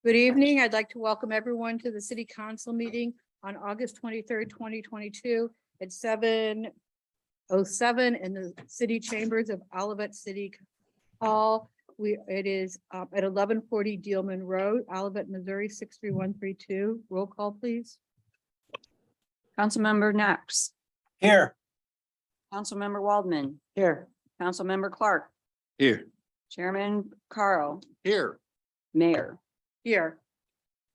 Good evening. I'd like to welcome everyone to the City Council meeting on August 23rd, 2022 at 7:07 in the City Chambers of Olivet City Hall. It is at 1140 Dealman Road, Olivet, Missouri 63132. Roll call, please. Councilmember Knox, Here. Councilmember Waldman, Here. Councilmember Clark, Here. Chairman Carl, Here. Mayor. Here.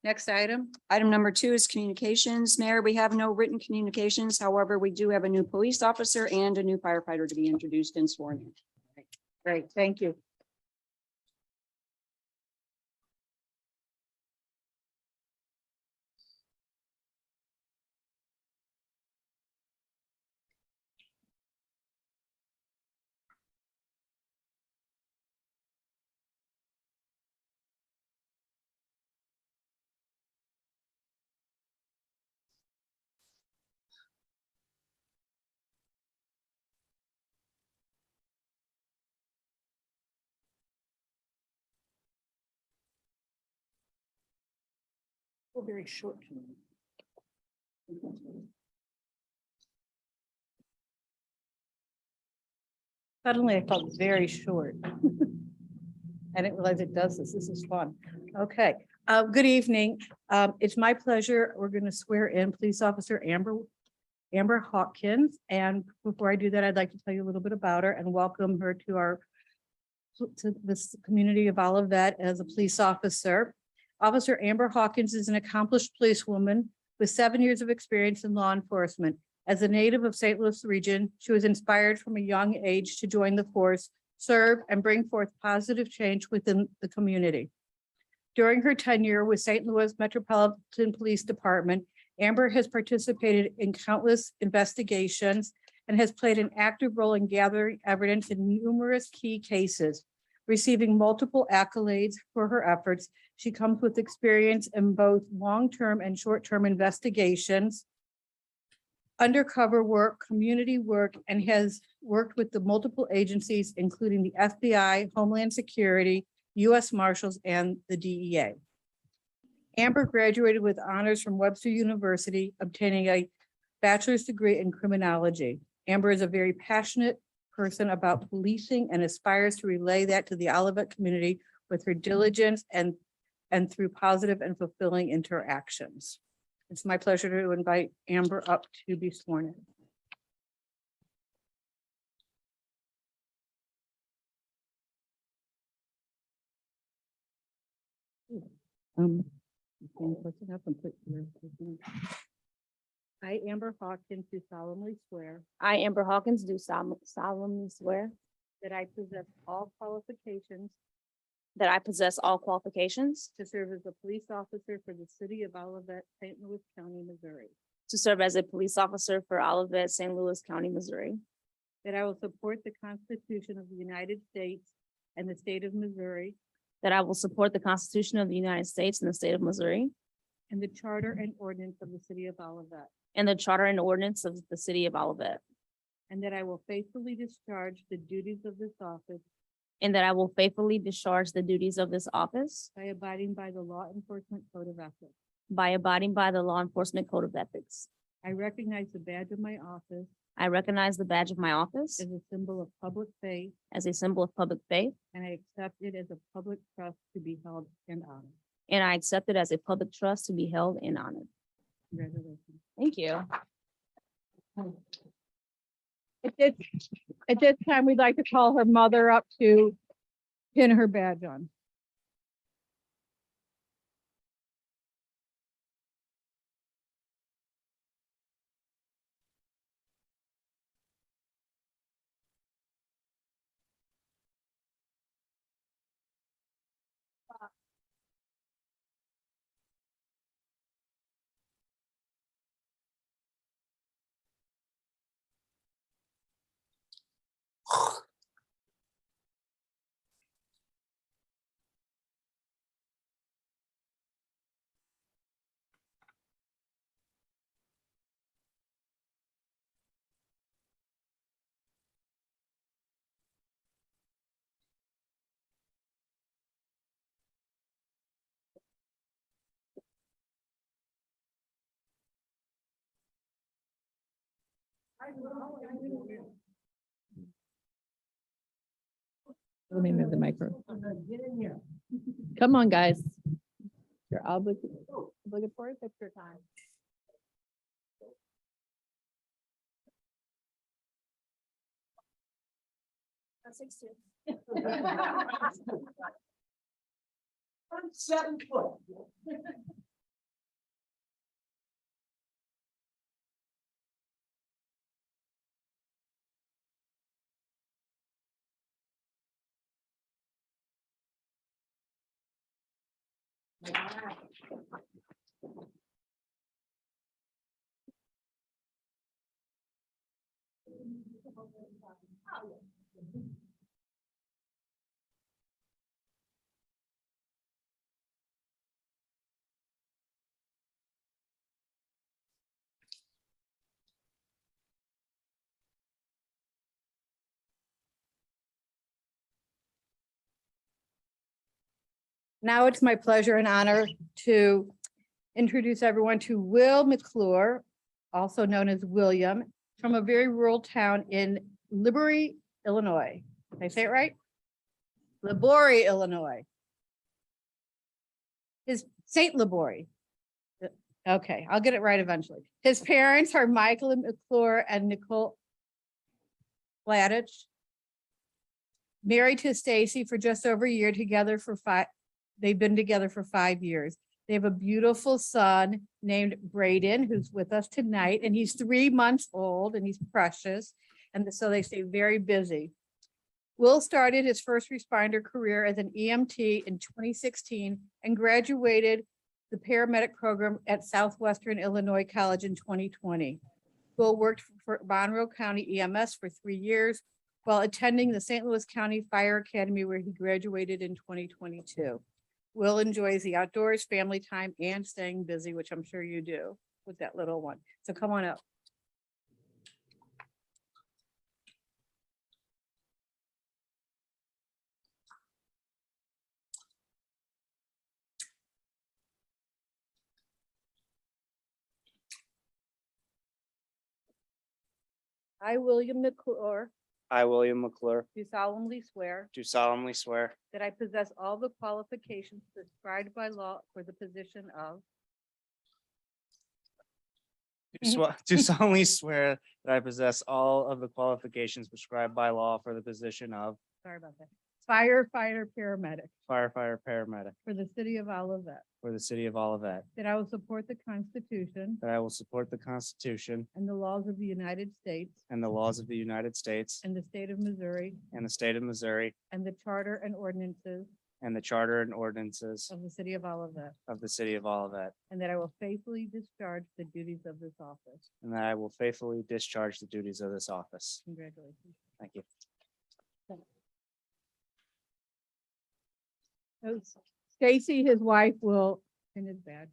Next item. Item number 2 is communications. Mayor, we have no written communications. However, we do have a new police officer and a new firefighter to be introduced and sworn in. Great, thank you. Very short. Suddenly I felt very short. I didn't realize it does this. This is fun. Okay, good evening. It's my pleasure. We're going to swear in Police Officer Amber Hawkins. And before I do that, I'd like to tell you a little bit about her and welcome her to this community of Olivet as a police officer. Officer Amber Hawkins is an accomplished policewoman with 7 years of experience in law enforcement. As a native of St. Louis region, she was inspired from a young age to join the force, serve, and bring forth positive change within the community. During her tenure with St. Louis Metropolitan Police Department, Amber has participated in countless investigations and has played an active role in gathering evidence in numerous key cases. Receiving multiple accolades for her efforts, she comes with experience in both long-term and short-term investigations, undercover work, community work, and has worked with the multiple agencies, including the FBI, Homeland Security, U.S. Marshals, and the DEA. Amber graduated with honors from Webster University, obtaining a bachelor's degree in criminology. Amber is a very passionate person about policing and aspires to relay that to the Olivet community with her diligence and through positive and fulfilling interactions. It's my pleasure to invite Amber up to be sworn in. Stand close enough and put your- I, Amber Hawkins, do solemnly swear I, Amber Hawkins, do solemnly swear that I possess all qualifications that I possess all qualifications to serve as a police officer for the city of Olivet, St. Louis County, Missouri. to serve as a police officer for Olivet, St. Louis County, Missouri, That I will support the Constitution of the United States and the state of Missouri that I will support the Constitution of the United States and the state of Missouri, and the charter and ordinance of the city of Olivet. and the charter and ordinance of the city of Olivet, And that I will faithfully discharge the duties of this office and that I will faithfully discharge the duties of this office by abiding by the law enforcement code of ethics. by abiding by the law enforcement code of ethics. I recognize the badge of my office I recognize the badge of my office as a symbol of public faith, as a symbol of public faith, and I accept it as a public trust to be held and honored. and I accept it as a public trust to be held and honored. Congratulations. Thank you. At this time, we'd like to call her mother up to pin her badge on. Let me move the micro. Come on, guys. You're obligatory, take your time. I'm 7 foot. Now it's my pleasure and honor to introduce everyone to Will McClure, also known as William, from a very rural town in Liberty, Illinois. Did I say it right? Libory, Illinois. His Saint Libory. Okay, I'll get it right eventually. His parents are Michael McClure and Nicole Fladich. Married to Stacy for just over a year, together for 5. They've been together for 5 years. They have a beautiful son named Braden, who's with us tonight, and he's 3 months old and he's precious. And so they stay very busy. Will started his first responder career as an EMT in 2016 and graduated the paramedic program at Southwestern Illinois College in 2020. Will worked for Monroe County EMS for 3 years while attending the St. Louis County Fire Academy, where he graduated in 2022. Will enjoys the outdoors, family time, and staying busy, which I'm sure you do with that little one. So come on up. I, William McClure, I, William McClure, do solemnly swear do solemnly swear that I possess all the qualifications prescribed by law for the position of do solemnly swear that I possess all of the qualifications prescribed by law for the position of sorry about that, firefighter paramedic firefighter paramedic for the city of Olivet, for the city of Olivet, that I will support the Constitution that I will support the Constitution and the laws of the United States and the laws of the United States and the state of Missouri and the state of Missouri and the charter and ordinances and the charter and ordinances of the city of Olivet, of the city of Olivet, and that I will faithfully discharge the duties of this office. and that I will faithfully discharge the duties of this office. Congratulations. Thank you. So Stacy, his wife, will pin his badge.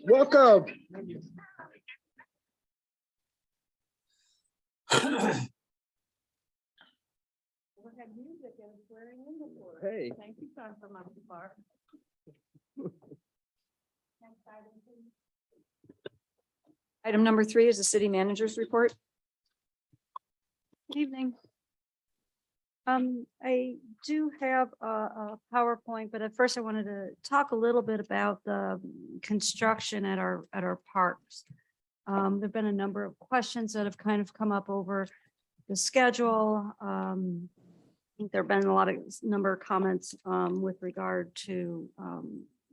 Welcome. Hey. Thank you, John, from up far. Item number 3 is the city manager's report. Good evening. I do have a PowerPoint, but at first I wanted to talk a little bit about the construction at our parks. There've been a number of questions that have kind of come up over the schedule. I think there've been a number of comments with regard to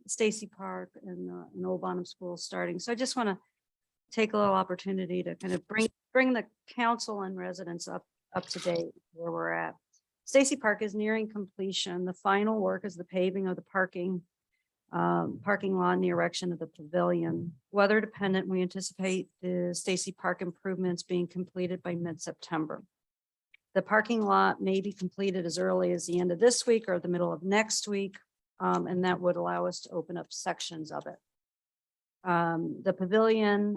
Stacy Park and Old Bonham School starting. So I just want to take a little opportunity to kind of bring the council and residents up to date where we're at. Stacy Park is nearing completion. The final work is the paving of the parking lot and the erection of the pavilion. Weather dependent, we anticipate the Stacy Park improvements being completed by mid-September. The parking lot may be completed as early as the end of this week or the middle of next week, and that would allow us to open up sections of it. The pavilion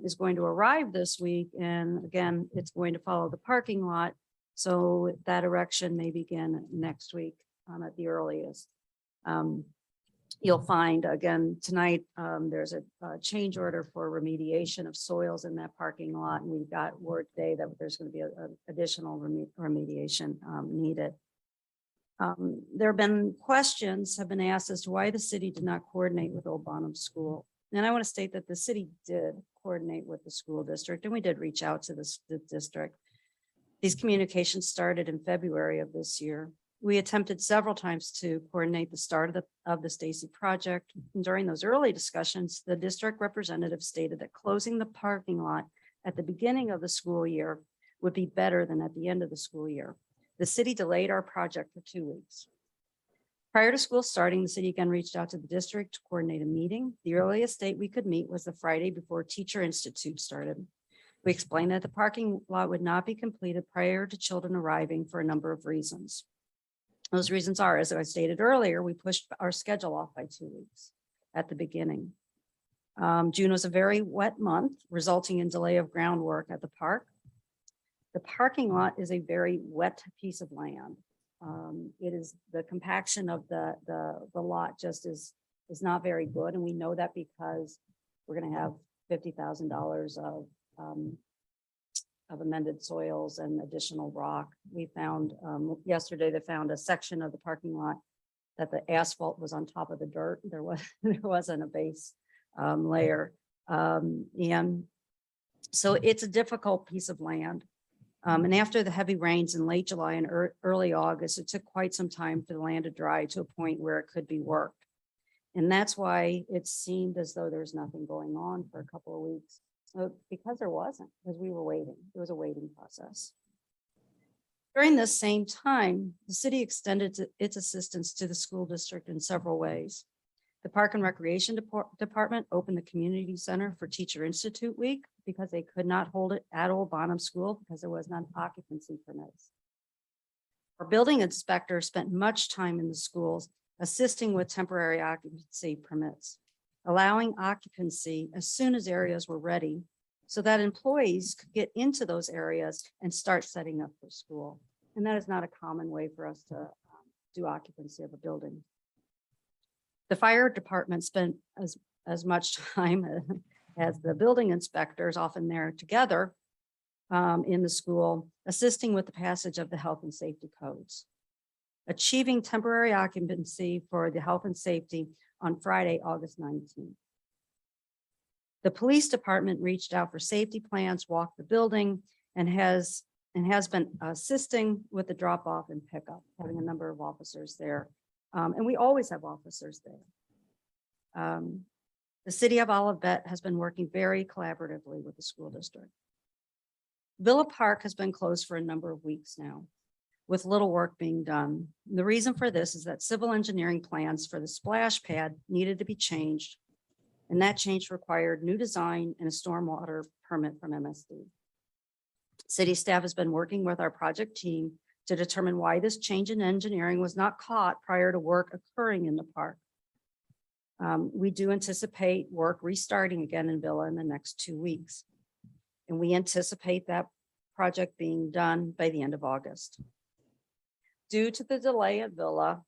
is going to arrive this week, and again, it's going to follow the parking lot. So that erection may begin next week at the earliest. You'll find again tonight, there's a change order for remediation of soils in that parking lot. And we've got word today that there's going to be an additional remediation needed. There have been questions have been asked as to why the city did not coordinate with Old Bonham School. And I want to state that the city did coordinate with the school district, and we did reach out to the district. These communications started in February of this year. We attempted several times to coordinate the start of the Stacy project. And during those early discussions, the district representative stated that closing the parking lot at the beginning of the school year would be better than at the end of the school year. The city delayed our project for 2 weeks. Prior to school starting, the city again reached out to the district to coordinate a meeting. The earliest date we could meet was the Friday before Teacher Institute started. We explained that the parking lot would not be completed prior to children arriving for a number of reasons. Those reasons are, as I stated earlier, we pushed our schedule off by 2 weeks at the beginning. June was a very wet month, resulting in delay of groundwork at the park. The parking lot is a very wet piece of land. It is the compaction of the lot just is not very good. And we know that because we're going to have $50,000 of amended soils and additional rock. We found yesterday, they found a section of the parking lot that the asphalt was on top of the dirt. There wasn't a base layer. And so it's a difficult piece of land. And after the heavy rains in late July and early August, it took quite some time for the land to dry to a point where it could be worked. And that's why it seemed as though there's nothing going on for a couple of weeks. Because there wasn't, because we were waiting. It was a waiting process. During this same time, the city extended its assistance to the school district in several ways. The Park and Recreation Department opened the community center for Teacher Institute Week because they could not hold it at Old Bonham School because there was none occupancy permits. Our building inspector spent much time in the schools assisting with temporary occupancy permits, allowing occupancy as soon as areas were ready so that employees could get into those areas and start setting up for school. And that is not a common way for us to do occupancy of a building. The fire department spent as much time as the building inspectors, often there together in the school, assisting with the passage of the health and safety codes. Achieving temporary occupancy for the health and safety on Friday, August 19th. The police department reached out for safety plans, walked the building, and has been assisting with the drop off and pickup, having a number of officers there. And we always have officers there. The city of Olivet has been working very collaboratively with the school district. Villa Park has been closed for a number of weeks now, with little work being done. The reason for this is that civil engineering plans for the splash pad needed to be changed, and that change required new design and a stormwater permit from MSD. City staff has been working with our project team to determine why this change in engineering was not caught prior to work occurring in the park. We do anticipate work restarting again in Villa in the next 2 weeks. And we anticipate that project being done by the end of August. Due to the delay at Villa,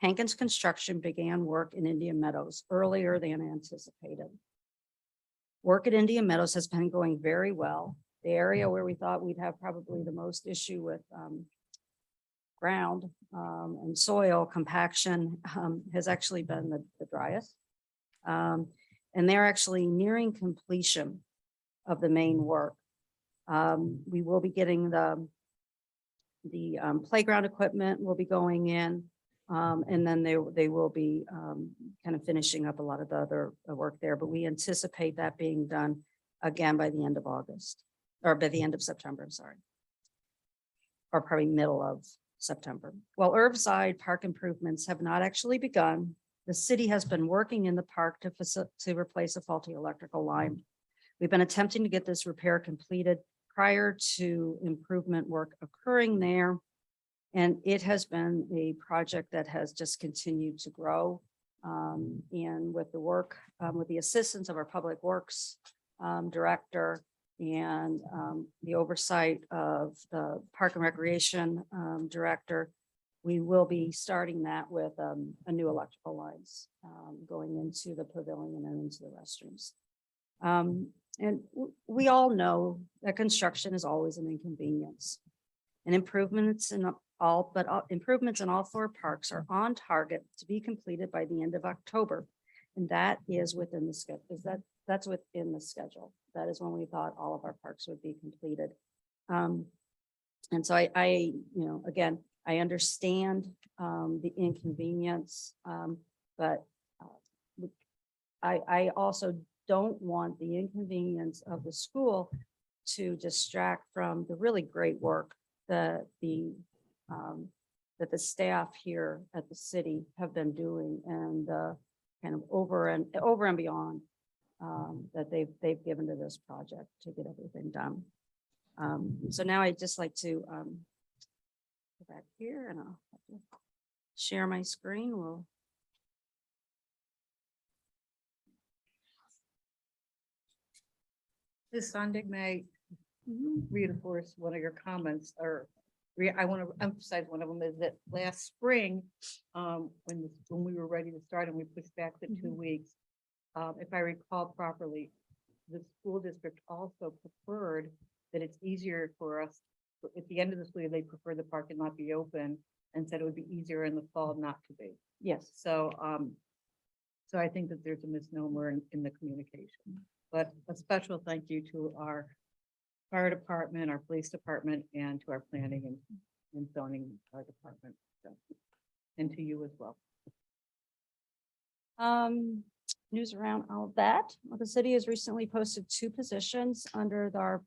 Hankins Construction began work in Indian Meadows earlier than anticipated. Work at Indian Meadows has been going very well. The area where we thought we'd have probably the most issue with ground and soil compaction has actually been the driest. And they're actually nearing completion of the main work. We will be getting the playground equipment will be going in. And then they will be kind of finishing up a lot of the other work there, but we anticipate that being done again by the end of August, or by the end of September, I'm sorry. Or probably middle of September. While Irvside park improvements have not actually begun, the city has been working in the park to replace a faulty electrical line. We've been attempting to get this repair completed prior to improvement work occurring there. And it has been a project that has just continued to grow. And with the work, with the assistance of our Public Works Director and the oversight of the Park and Recreation Director, we will be starting that with a new electrical lines going into the pavilion and into the restrooms. And we all know that construction is always an inconvenience. And improvements in all 4 parks are on target to be completed by the end of October. And that is within the schedule. That's within the schedule. That is when we thought all of our parks would be completed. And so I again, I understand the inconvenience, but I also don't want the inconvenience of the school to distract from the really great work that the staff here at the city have been doing, and kind of over and beyond that they've given to this project to get everything done. So now I'd just like to go back here and I'll have to share my screen. Ms. Sondig, may reinforce one of your comments, or I want to emphasize one of them, is that last spring, when we were ready to start and we pushed back the 2 weeks, if I recall properly, the school district also preferred that it's easier for us at the end of the school year, they prefer the parking lot be open and said it would be easier in the fall not to be. Yes. So, so I think that there's a misnomer in the communication, but a special thank you to our fire department, our police department, and to our planning and zoning department. So, and to you as well. News around all of that. Well, the city has recently posted 2 positions under our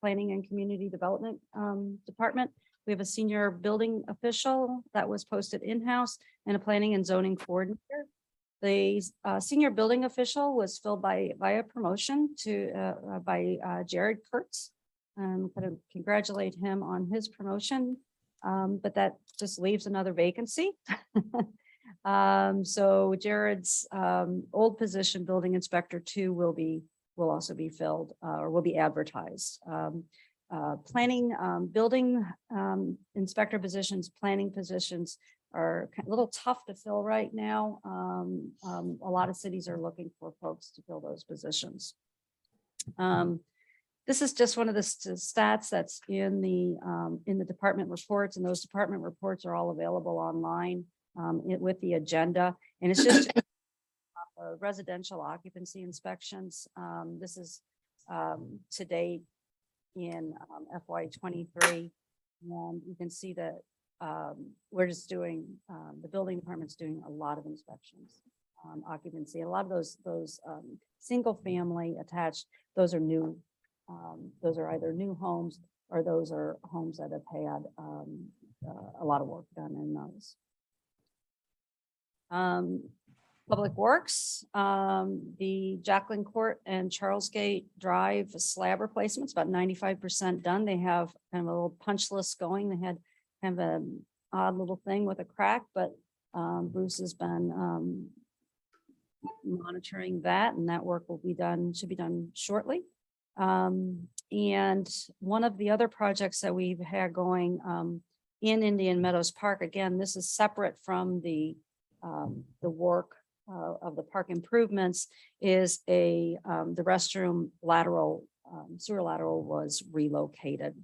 planning and community development department. We have a senior building official that was posted in-house and a planning and zoning coordinator. The senior building official was filled via promotion by Jared Kurtz. Kind of congratulate him on his promotion, but that just leaves another vacancy. So Jared's old position, building inspector 2, will also be filled or will be advertised. Planning, building inspector positions, planning positions are a little tough to fill right now. A lot of cities are looking for folks to fill those positions. This is just one of the stats that's in the department reports, and those department reports are all available online with the agenda. And it's just residential occupancy inspections. This is to date in FY23, and you can see that we're just doing, the building department's doing a lot of inspections on occupancy. A lot of those single family attached, those are new. Those are either new homes or those are homes that have had a lot of work done in those. Public Works, the Jacqueline Court and Charles Gate Drive slab replacements, about 95% done. They have kind of a little punch list going. They had kind of an odd little thing with a crack, but Bruce has been monitoring that, and that work will be done, should be done shortly. And one of the other projects that we've had going in Indian Meadows Park, again, this is separate from the work of the park improvements, is the restroom lateral, sewer lateral was relocated.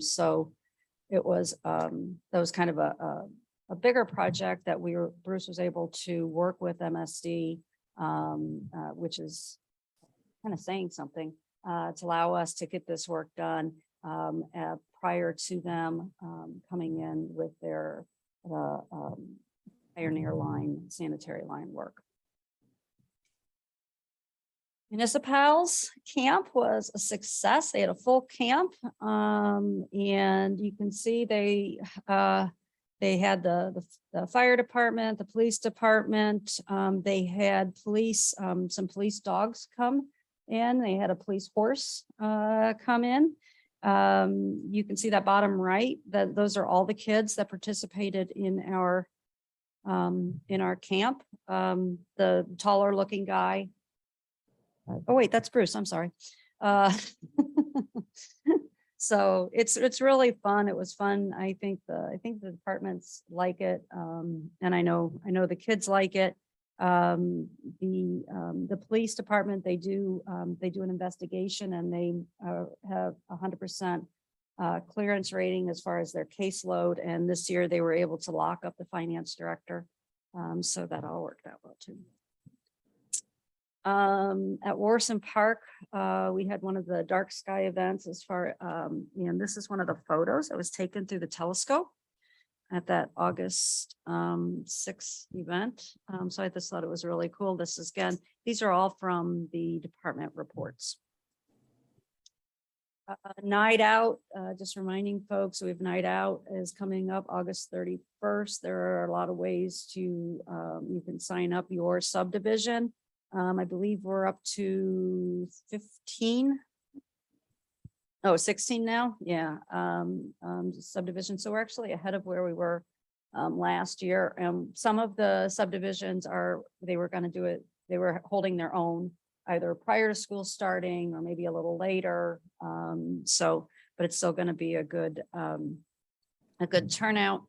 So it was, that was kind of a bigger project that Bruce was able to work with MSD, which is kind of saying something, to allow us to get this work done prior to them coming in with their Pioneer line, sanitary line work. Municipals camp was a success. They had a full camp. And you can see they had the fire department, the police department. They had police, some police dogs come in. They had a police horse come in. You can see that bottom right, that those are all the kids that participated in our camp. The taller looking guy. Oh, wait, that's Bruce. I'm sorry. So it's really fun. It was fun. I think the departments like it. And I know the kids like it. The police department, they do an investigation, and they have 100% clearance rating as far as their caseload. And this year they were able to lock up the finance director. So that all worked out well too. At Warson Park, we had one of the dark sky events and this is one of the photos that was taken through the telescope at that August 6th event. So I just thought it was really cool. These are all from the department reports. Night out, just reminding folks, we have Night Out is coming up August 31st. There are a lot of ways to, you can sign up your subdivision. I believe we're up to 16 now. Yeah. Subdivision. So we're actually ahead of where we were last year. Some of the subdivisions they were going to do it. They were holding their own either prior to school starting or maybe a little later. But it's still going to be a good turnout.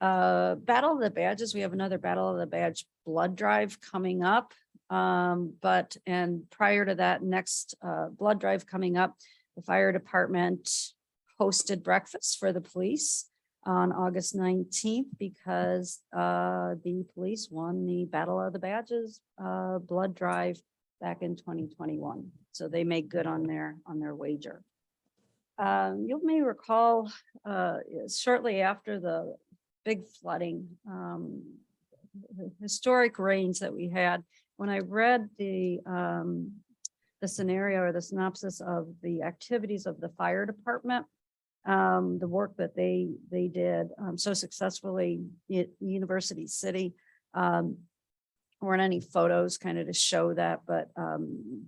Battle of the Badges. We have another Battle of the Badge blood drive coming up. And prior to that next blood drive coming up, the fire department hosted breakfast for the police on August 19th because the police won the Battle of the Badges blood drive back in 2021. So they made good on their wager. You may recall shortly after the big flooding, the historic rains that we had, when I read the scenario or the synopsis of the activities of the fire department, the work that they did so successfully at University City, weren't any photos kind of to show that, but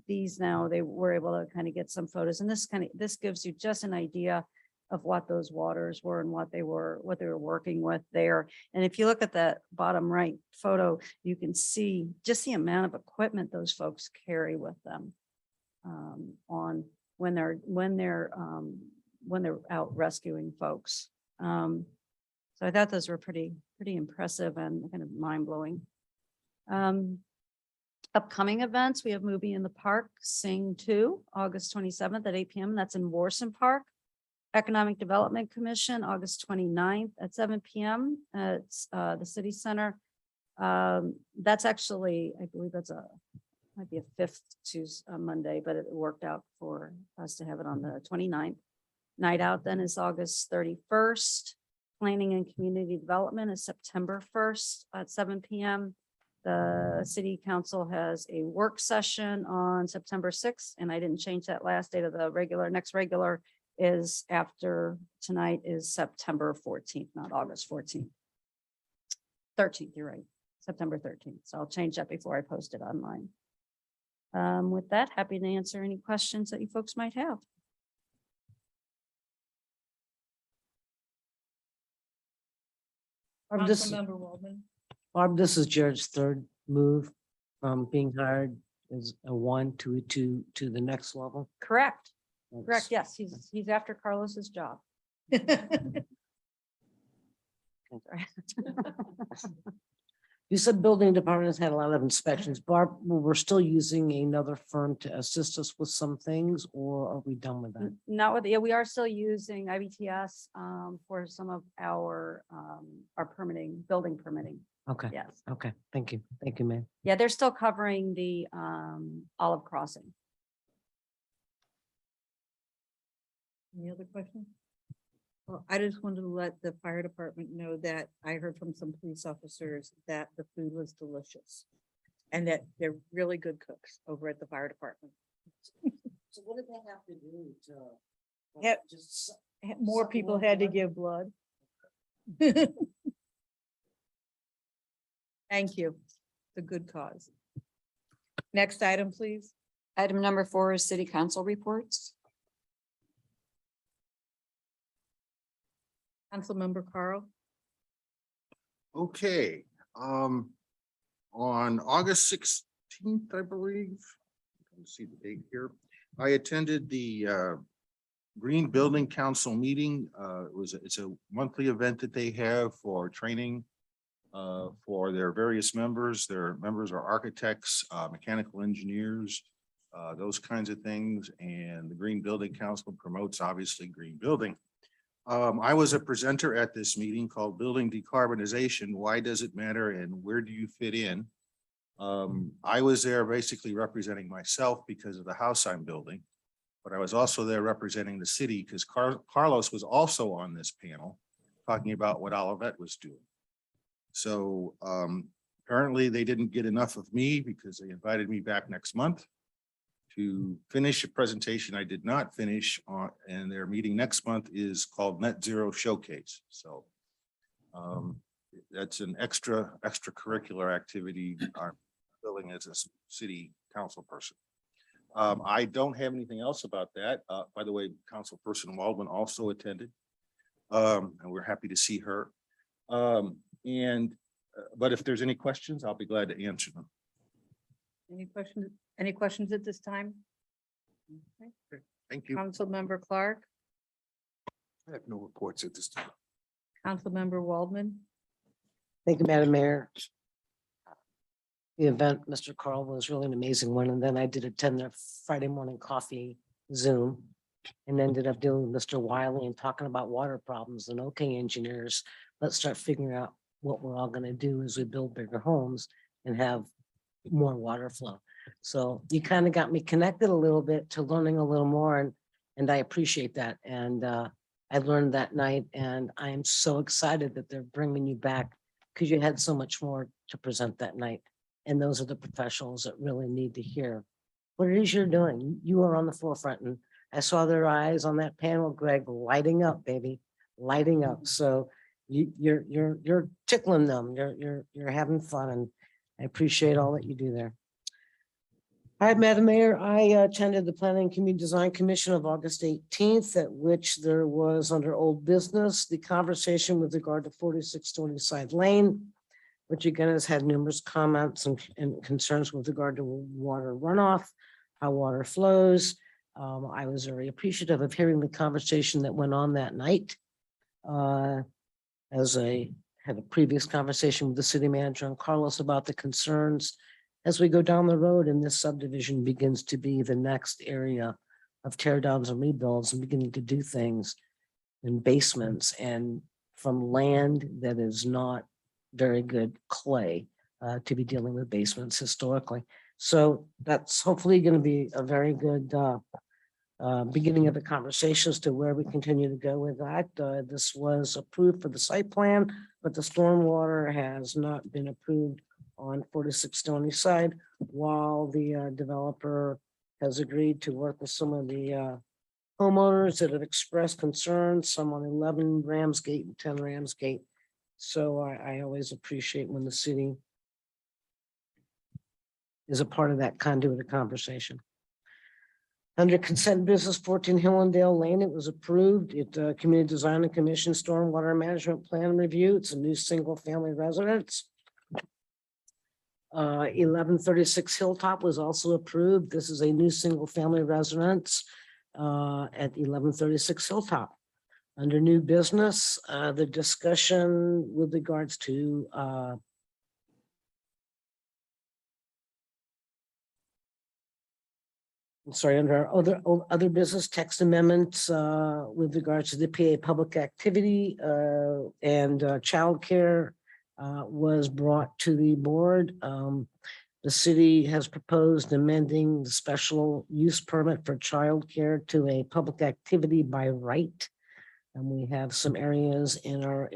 these now they were able to kind of get some photos, and this gives you just an idea of what those waters were and what they were working with there. And if you look at that bottom right photo, you can see just the amount of equipment those folks carry with them on when they're out rescuing folks. So I thought those were pretty impressive and kind of mind-blowing. Upcoming events, we have Movie in the Park, Sing 2, August 27th at 8 p.m. That's in Warson Park. Economic Development Commission, August 29th at 7 p.m. at the City Center. That's actually, I believe might be a fifth Tuesday, Monday, but it worked out for us to have it on the 29th. Night Out then is August 31st. Planning and Community Development is September 1st at 7 p.m. The City Council has a work session on September 6th, and I didn't change that last date of the next regular is after tonight is September 14th, not August 14th. 13th, you're right, September 13th. So I'll change that before I post it online. With that, happy to answer any questions that you folks might have. Barb, this is Jared Stern. move from being hired as a 1 to a 2 to the next level? Correct, That's- correct. Yes, he's after Carlos's job. You said building departments had a lot of inspections. Barb, we're still using another firm to assist us with some things, or are we done with that? Not with, yeah, we are still using IBTS for some of our permitting, building permitting. Okay, Yes. okay, thank you. Thank you, ma'am. Yeah, they're still covering the Olive Crossing. Any other questions? Well, I just wanted to let the fire department know that I heard from some police officers that the food was delicious. And that they're really good cooks over at the fire department. So what did they have to do to? Yeah. Just. More Suck people more had to blood? give blood. Thank you. It's a good cause. Next item, please. Item number 4 is city council reports. Councilmember Carl. Okay, on August 16th, I believe, let's see the date here, I attended the Green Building Council meeting. It's a monthly event that they have for training for their various members. Their members are architects, mechanical engineers, those kinds of things. And the Green Building Council promotes obviously green building. I was a presenter at this meeting called Building Decarbonization. Why does it matter and where do you fit in? I was there basically representing myself because of the house I'm building, but I was also there representing the city because Carlos was also on this panel talking about what Olivet was doing. So apparently they didn't get enough of me because they invited me back next month to finish a presentation I did not finish on, and their meeting next month is called Net Zero Showcase. So that's an extracurricular activity I'm filling as a city council person. I don't have anything else about that. By the way, Councilperson Waldman also attended. And we're happy to see her. But if there's any questions, I'll be glad to answer them. Any questions at this time? Okay. Thank you. Councilmember Clark, I have no reports at this time. Councilmember Waldman. Thank you, Madam Mayor. The event, Mr. Carl, was really an amazing one. And then I did attend their Friday morning coffee Zoom and ended up dealing with Mr. Wiley and talking about water problems. And okay, engineers, let's start figuring out what we're all going to do as we build bigger homes and have more water flow. So you kind of got me connected a little bit to learning a little more, and I appreciate that. And I learned that night, and I am so excited that they're bringing you back because you had so much more to present that night. And those are the professionals that really need to hear what it is you're doing. You are on the forefront, and I saw their eyes on that panel, Greg, lighting up, baby, lighting up. So you're tickling them. You're having fun, and I appreciate all that you do there. All right, Madam Mayor, I attended the Planning and Community Design Commission of August 18th, at which there was under old business, the conversation with regard to 4620 Side Lane, which again has had numerous comments and concerns with regard to water runoff, how water flows. I was very appreciative of hearing the conversation that went on that night. As I had a previous conversation with the city manager and Carlos about the concerns as we go down the road and this subdivision begins to be the next area of tear downs and rebuilds and beginning to do things in basements and from land that is not very good clay to be dealing with basements historically. So that's hopefully going to be a very good beginning of the conversation as to where we continue to go with that. This was approved for the site plan, but the stormwater has not been approved on 4620 side, while the developer has agreed to work with some of the homeowners that have expressed concerns, some on 11 Ramsgate and 10 Ramsgate. So I always appreciate when the city is a part of that conduit of conversation. Under consent business 14 Hillendale Lane, it was approved. It Community Design and Commission Stormwater Management Plan Review. It's a new single family residence. 1136 Hilltop was also approved. This is a new single-family residence at 1136 Hilltop. Under new business, the discussion with regards to I'm sorry, under our other business text amendments with regards to the PA public activity and childcare was brought to the board. The city has proposed amending the special use permit for childcare to a public activity by right. And we have some areas in our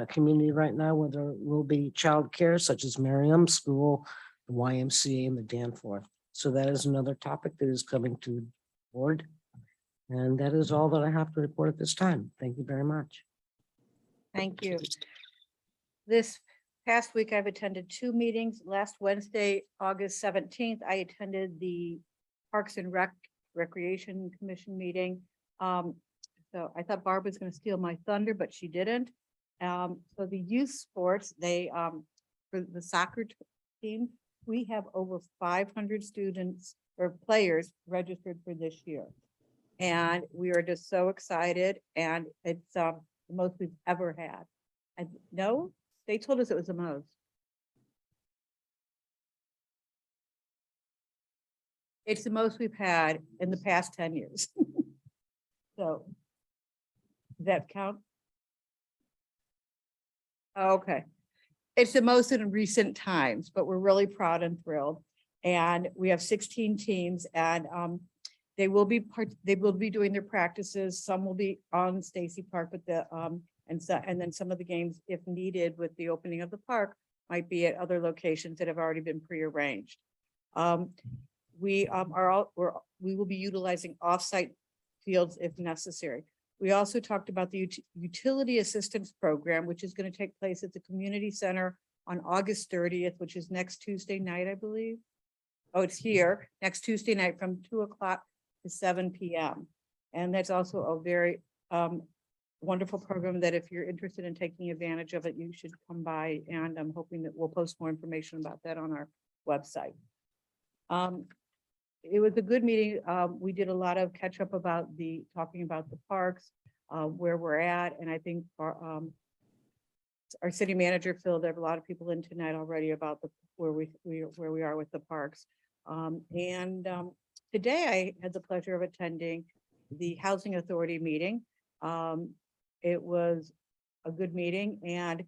community right now where there will be childcare, such as Merriam School, the YMCA, and the Danforth. So that is another topic that is coming to the board. And that is all that I have to report at this time. Thank you very much. Thank you. This past week, I've attended 2 meetings. Last Wednesday, August 17th, I attended the Parks and Recreation Commission meeting. So I thought Barb was going to steal my thunder, but she didn't. So the youth sports, they, for the soccer team, we have over 500 students or players registered for this year. And we are just so excited, and it's the most we've ever had. And no, they told us it was the most. It's the most we've had in the past 10 years. So does that count? Okay. It's the most in recent times, but we're really proud and thrilled. And we have 16 teams, and they will be doing their practices. Some will be on Stacy Park, but and then some of the games, if needed, with the opening of the park, might be at other locations that have already been prearranged. We will be utilizing offsite fields if necessary. We also talked about the utility assistance program, which is going to take place at the community center on August 30th, which is next Tuesday night, I believe. Oh, it's here next Tuesday night from 2 o'clock to 7 p.m. And that's also a very wonderful program that if you're interested in taking advantage of it, you should come by, and I'm hoping that we'll post more information about that on our website. It was a good meeting. We did a lot of catch up about talking about the parks, where we're at. And I think our city manager filled a lot of people in tonight already about where we are with the parks. Today I had the pleasure of attending the Housing Authority meeting. It was a good meeting, and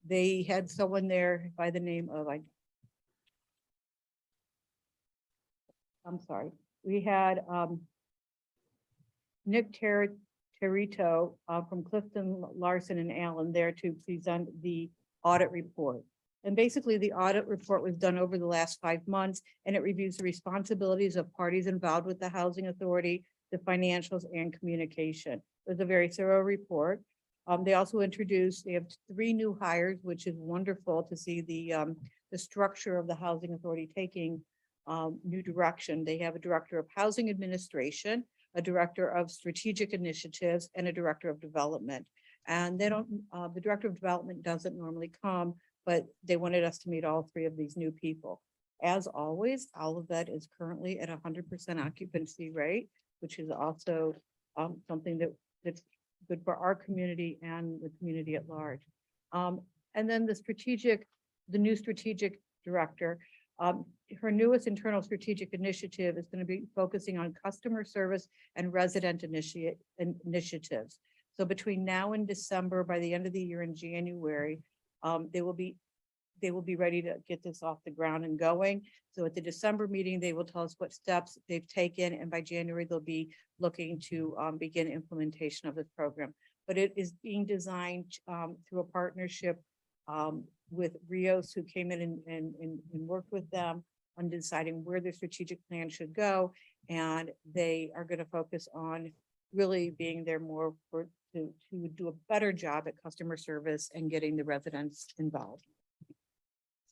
they had someone there by the name of, I'm sorry, we had Nick Territo from Clifton Larson and Allen there to present the audit report. And basically the audit report was done over the last 5 months, and it reviews the responsibilities of parties involved with the Housing Authority, the financials, and communication. It was a very thorough report. They also they have 3 new hires, which is wonderful to see the structure of the Housing Authority taking new direction. They have a director of housing administration, a director of strategic initiatives, and a director of development. And they don't, the director of development doesn't normally come, but they wanted us to meet all 3 of these new people. As always, Olivet is currently at 100% occupancy rate, which is also something that's good for our community and the community at large. And then the new strategic director, her newest internal strategic initiative is going to be focusing on customer service and resident initiatives. So between now and December, by the end of the year in January, they will be ready to get this off the ground and going. So at the December meeting, they will tell us what steps they've taken, and by January, they'll be looking to begin implementation of this program. But it is being designed through a partnership with Rios, who came in and worked with them on deciding where the strategic plan should go. And they are going to focus on really being there more to do a better job at customer service and getting the residents involved.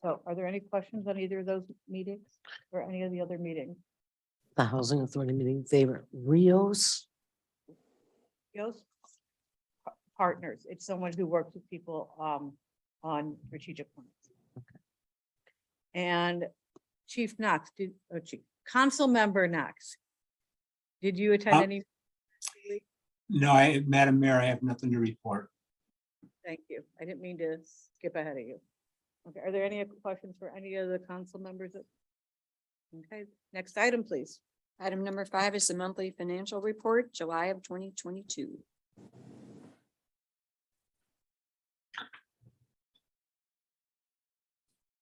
So are there any questions on either of those meetings or any of the other meetings? The Housing Authority meeting, favorite Rios. Rios Partners. It's someone who works with people on strategic plans. And Chief Knox, Council Member Knox. Did you attend any? No, Madam Mayor, I have nothing to report. Thank you. I didn't mean to skip ahead of you. Okay, are there any questions for any of the council members? Okay, next item, please. Item number 5 is the monthly financial report, July of 2022.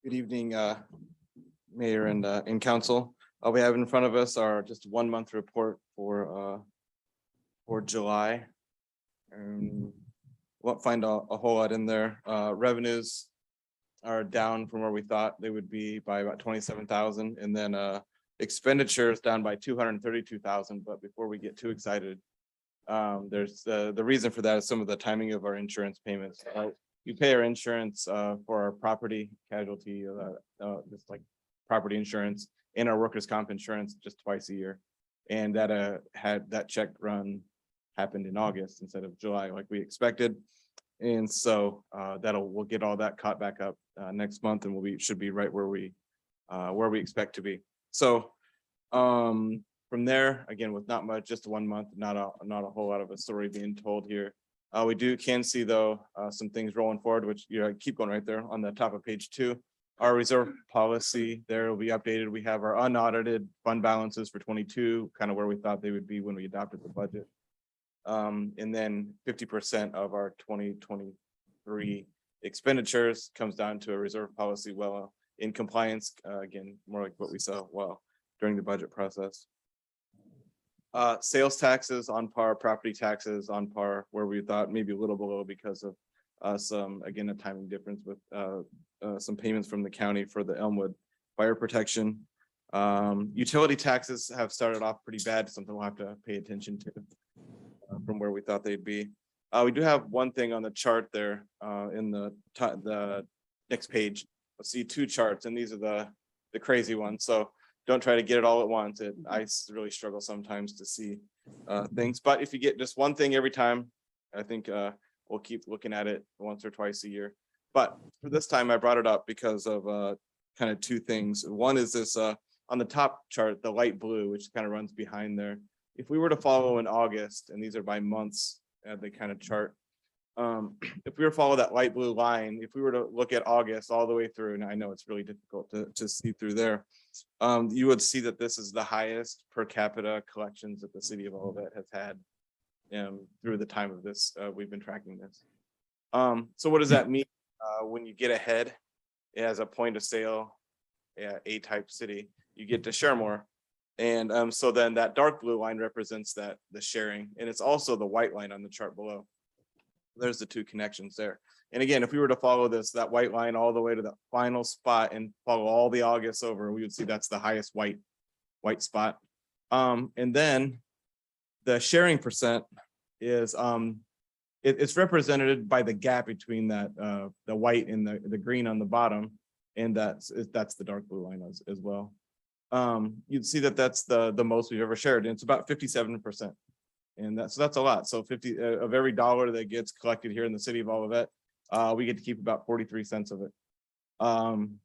Good evening, Mayor and Council. We have in front of us our just 1 month report for July. Won't find a whole lot in there. Revenues are down from where we thought they would be by about 27,000, and then expenditures down by 232,000. But before we get too excited, there's the reason for that is some of the timing of our insurance payments. You pay our insurance for our property casualty, just like property insurance, and our workers' comp insurance just twice a year. And that had that check run happened in August instead of July like we expected. And so we'll get all that caught back up next month, and should be right where we expect to be. So from there, again, with not much, just 1 month, not a whole lot of a story being told here. We can see though some things rolling forward, which keep going right there on the top of page 2. Our reserve policy there will be updated. We have our unaudited fund balances for 22, kind of where we thought they would be when we adopted the budget. And then 50% of our 2023 expenditures comes down to a reserve policy well in compliance, again, more like what we saw during the budget process. Sales taxes on par, property taxes on par, where we thought maybe a little below because of some, again, a timing difference with some payments from the county for the Elmwood fire protection. Utility taxes have started off pretty bad, something we'll have to pay attention to from where we thought they'd be. We do have one thing on the chart there in the next page. You'll see 2 charts, and these are the crazy ones. So don't try to get it all at once. I really struggle sometimes to see things, but if you get just one thing every time, I think we'll keep looking at it once or twice a year. But for this time, I brought it up because of kind of 2 things. One is this on the top chart, the light blue, which kind of runs behind there. If we were to follow in August, and these are by months, they kind of chart. If we were to follow that light blue line, if we were to look at August all the way through, and I know it's really difficult to see through there, you would see that this is the highest per capita collections that the city of Olivet has had through the time of this. We've been tracking this. So what does that mean when you get ahead as a point of sale, A-type city, you get to share more. And so then that dark blue line represents the sharing, and it's also the white line on the chart below. There's the 2 connections there. And again, if we were to follow that white line all the way to the final spot and follow all the August over, we would see that's the highest white spot. And then the sharing percent is it's represented by the gap between that the white and the green on the bottom, and that's the dark blue line as well. You'd see that that's the most we've ever shared, and it's about 57%. And that's a lot. So 50 of every dollar that gets collected here in the city of Olivet, we get to keep about 43 cents of it. And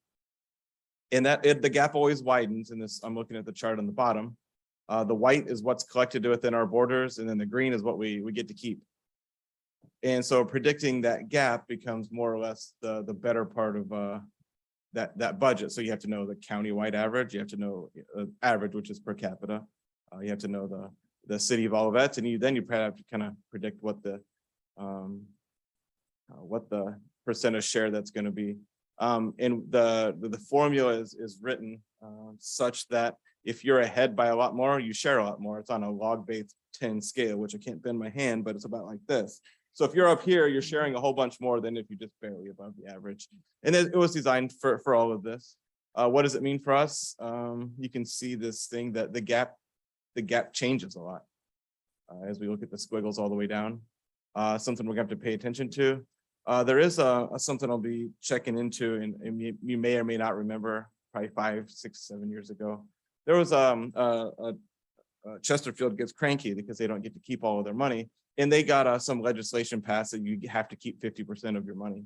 the gap always widens in this. I'm looking at the chart on the bottom. The white is what's collected within our borders, and then the green is what we get to keep. And so predicting that gap becomes more or less the better part of that budget. So you have to know the county-wide average. You have to know average, which is per capita. You have to know the city of Olivet, and then you probably have to kind of predict what the percentage share that's going to be. And the formula is written such that if you're ahead by a lot more, you share a lot more. It's on a log-based 10 scale, which I can't bend my hand, but it's about like this. So if you're up here, you're sharing a whole bunch more than if you're just barely above the average. And it was designed for all of this. What does it mean for us? You can see this thing that the gap changes a lot as we look at the squiggles all the way down. Something we're going to have to pay attention to. There is something I'll be checking into, and you may or may not remember, probably 5, 6, 7 years ago. There was Chesterfield gets cranky because they don't get to keep all of their money, and they got some legislation passed that you have to keep 50% of your money.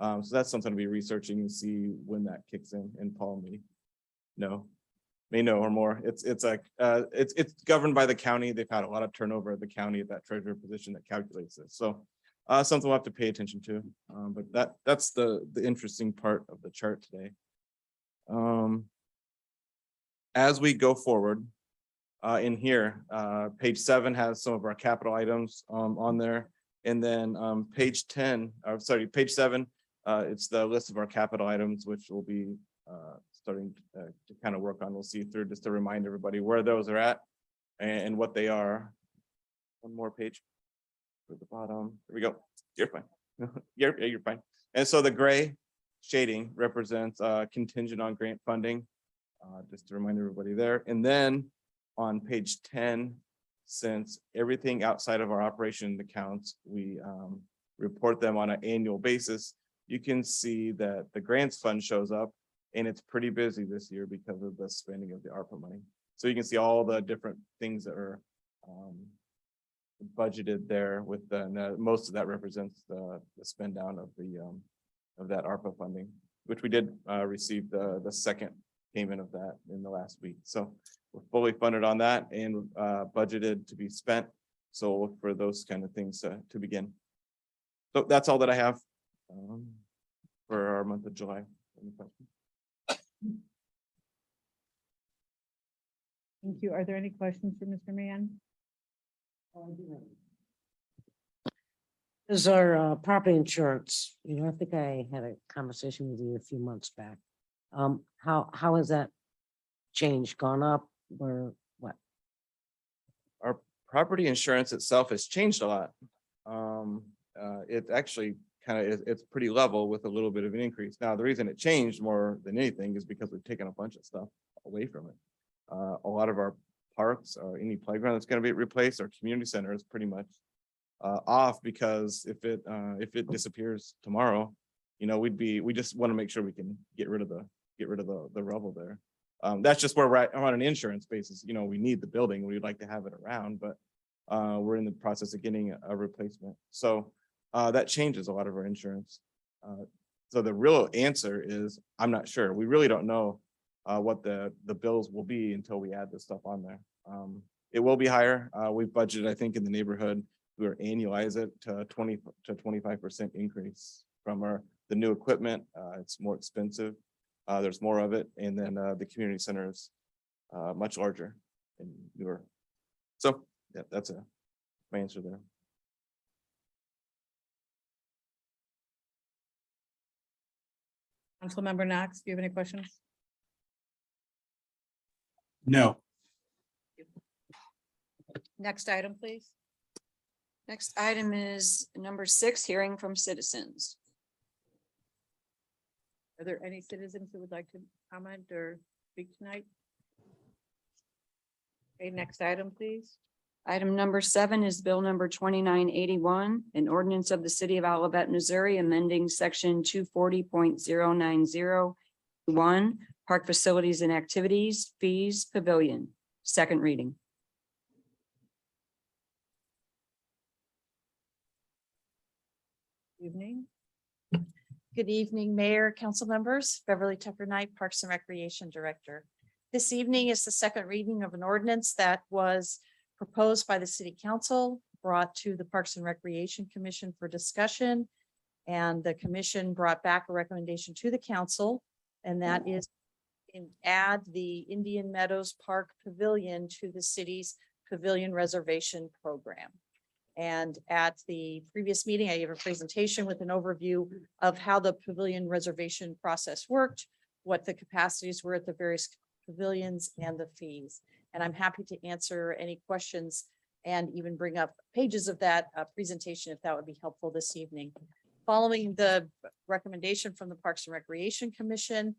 So that's something to be researching and see when that kicks in, and Paul may know or more. It's governed by the county. They've had a lot of turnover at the county at that treasurer position that calculates this. So something we'll have to pay attention to. But that's the interesting part of the chart today. As we go forward, in here, page 7 has some of our capital items on there. And then page 10, or sorry, page 7, it's the list of our capital items, which will be starting to kind of work on. We'll see through just to remind everybody where those are at and what they are. One more page at the bottom. Here we go. You're fine. You're fine. And so the gray shading represents contingent on grant funding, just to remind everybody there. And then on page 10, since everything outside of our operation accounts, we report them on an annual basis, you can see that the grants fund shows up, and it's pretty busy this year because of the spending of the ARPA money. So you can see all the different things that are budgeted there with most of that represents the spend down of that ARPA funding, which we did receive the second payment of that in the last week. So we're fully funded on that and budgeted to be spent. So we'll look for those kind of things to begin. So that's all that I have for our month of July. Any questions? Thank you. Are there any questions for Mr. Mann? Is our property insurance, I think I had a conversation with you a few months back. How has that changed, gone up, or what? Our property insurance itself has changed a lot. It actually it's pretty level with a little bit of an increase. Now, the reason it changed more than anything is because we've taken a bunch of stuff away from it. A lot of our parks or any playground that's going to be replaced, our community center is pretty much off, because if it disappears tomorrow, we just want to make sure we can get rid of the rubble there. That's just where we're at on an insurance basis. We need the building, we'd like to have it around, but we're in the process of getting a replacement. So that changes a lot of our insurance. So the real answer is, I'm not sure. We really don't know what the bills will be until we add this stuff on there. It will be higher. We've budgeted, I think, in the neighborhood, we were annualize it to 20 to 25% increase from the new equipment. It's more expensive. There's more of it. And then the community center is much larger and newer. So yeah, that's my answer there. Councilmember Knox, do you have any questions? No. Next item, please. Next item is number 6, hearing from citizens. Are there any citizens who would like to comment or speak tonight? Okay, next item, please. Item number 7 is bill number 2981, an ordinance of the city of Olivet, Missouri, amending section 240.090(1), park facilities and activities, fees, pavilion. Second reading. Evening. Good evening, Mayor, council members, Beverly Tucker Knight, Parks and Recreation Director. This evening is the second reading of an ordinance that was proposed by the City Council, brought to the Parks and Recreation Commission for discussion. And the commission brought back a recommendation to the council, and that is add the Indian Meadows Park Pavilion to the city's pavilion reservation program. And at the previous meeting, I gave a presentation with an overview of how the pavilion reservation process worked, what the capacities were at the various pavilions, and the fees. And I'm happy to answer any questions and even bring up pages of that presentation if that would be helpful this evening. Following the recommendation from the Parks and Recreation Commission,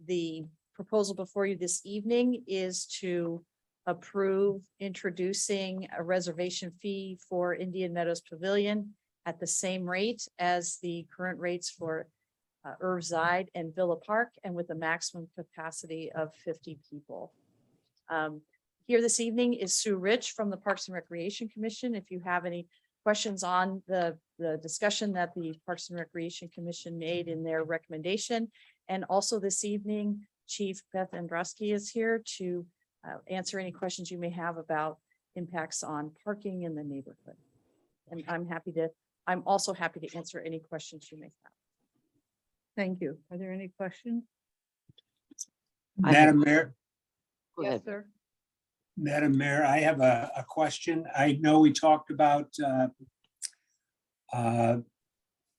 the proposal before you this evening is to approve introducing a reservation fee for Indian Meadows Pavilion at the same rate as the current rates for Irveside and Villa Park, and with a maximum capacity of 50 people. Here this evening is Sue Rich from the Parks and Recreation Commission. If you have any questions on the discussion that the Parks and Recreation Commission made in their recommendation. And also this evening, Chief Beth Androsky is here to answer any questions you may have about impacts on parking in the neighborhood. And I'm also happy to answer any questions you may have. Thank you. Are there any questions? I Madam Mayor, Go Yes, ahead. sir. Madam Mayor, I have a question. I know we talked about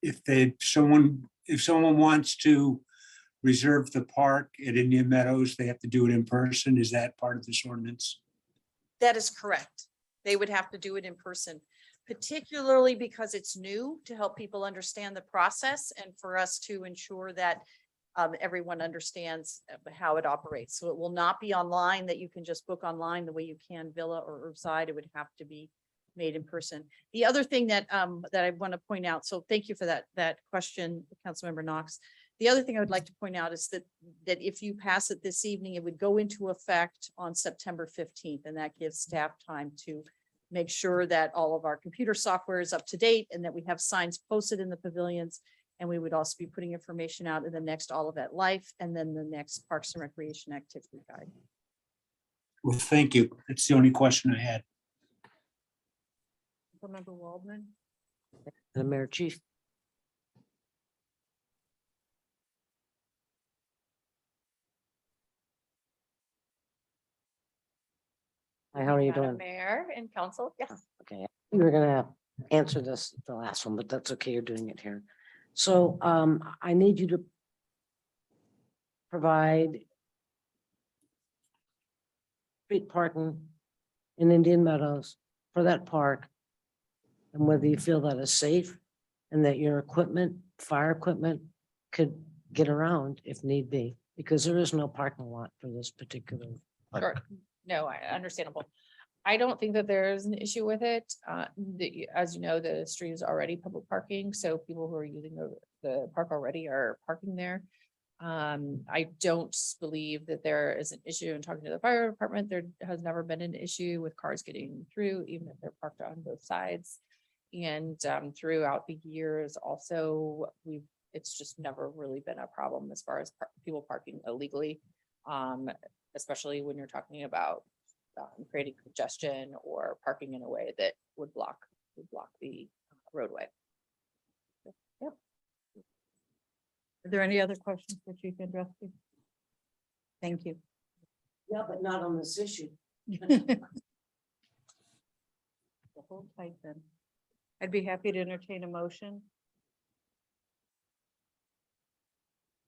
if someone wants to reserve the park at Indian Meadows, they have to do it in person. Is that part of this ordinance? That is correct. They would have to do it in person, particularly because it's new, to help people understand the process and for us to ensure that everyone understands how it operates. So it will not be online, that you can just book online the way you can Villa or Urbside. It would have to be made in person. The other thing that I want to point out, so thank you for that question, Councilmember Knox. The other thing I would like to point out is that if you pass it this evening, it would go into effect on September 15th, and that gives staff time to make sure that all of our computer software is up to date and that we have signs posted in the pavilions. And we would also be putting information out in the next Olivet Life and then the next Parks and Recreation Activity Guide. Well, thank you. That's the only question I had. Member Waldman? Madam Mayor, Chief. Hi, how are you doing? Mayor and council, yes. Okay, you were gonna answer this, the last one, but that's okay, you're doing it here. So I need you to provide street parking in Indian Meadows for that park, and whether you feel that is safe and that your equipment, fire equipment, could get around if need be, because there is no parking lot for this particular Sure. park. No, understandable. I don't think that there's an issue with it. As you know, the street is already public parking, so people who are using the park already are parking there. I don't believe that there is an issue in talking to the fire department. There has never been an issue with cars getting through, even if they're parked on both sides. And throughout the years also, it's just never really been a problem as far as people parking illegally. Especially when you're talking about creating congestion or parking in a way that would block the roadway. Are there any other questions for Chief Androsky? Thank you. Yeah, but not on this issue. Hold tight then. I'd be happy to entertain a motion.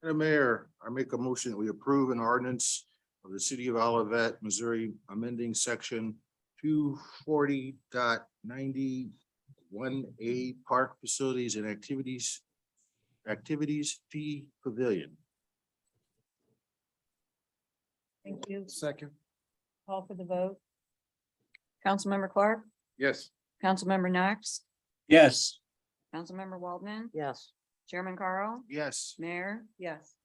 Madam Mayor, I make a motion that we approve an ordinance of the city of Olivet, Missouri, amending section 240.91A park facilities and activities fee pavilion. Thank you. Second. Call for the vote. Councilmember Clark, Yes. Councilmember Knox, Yes, Councilmember Waldman, Yes. Chairman Carl, Yes. Mayor. Yes.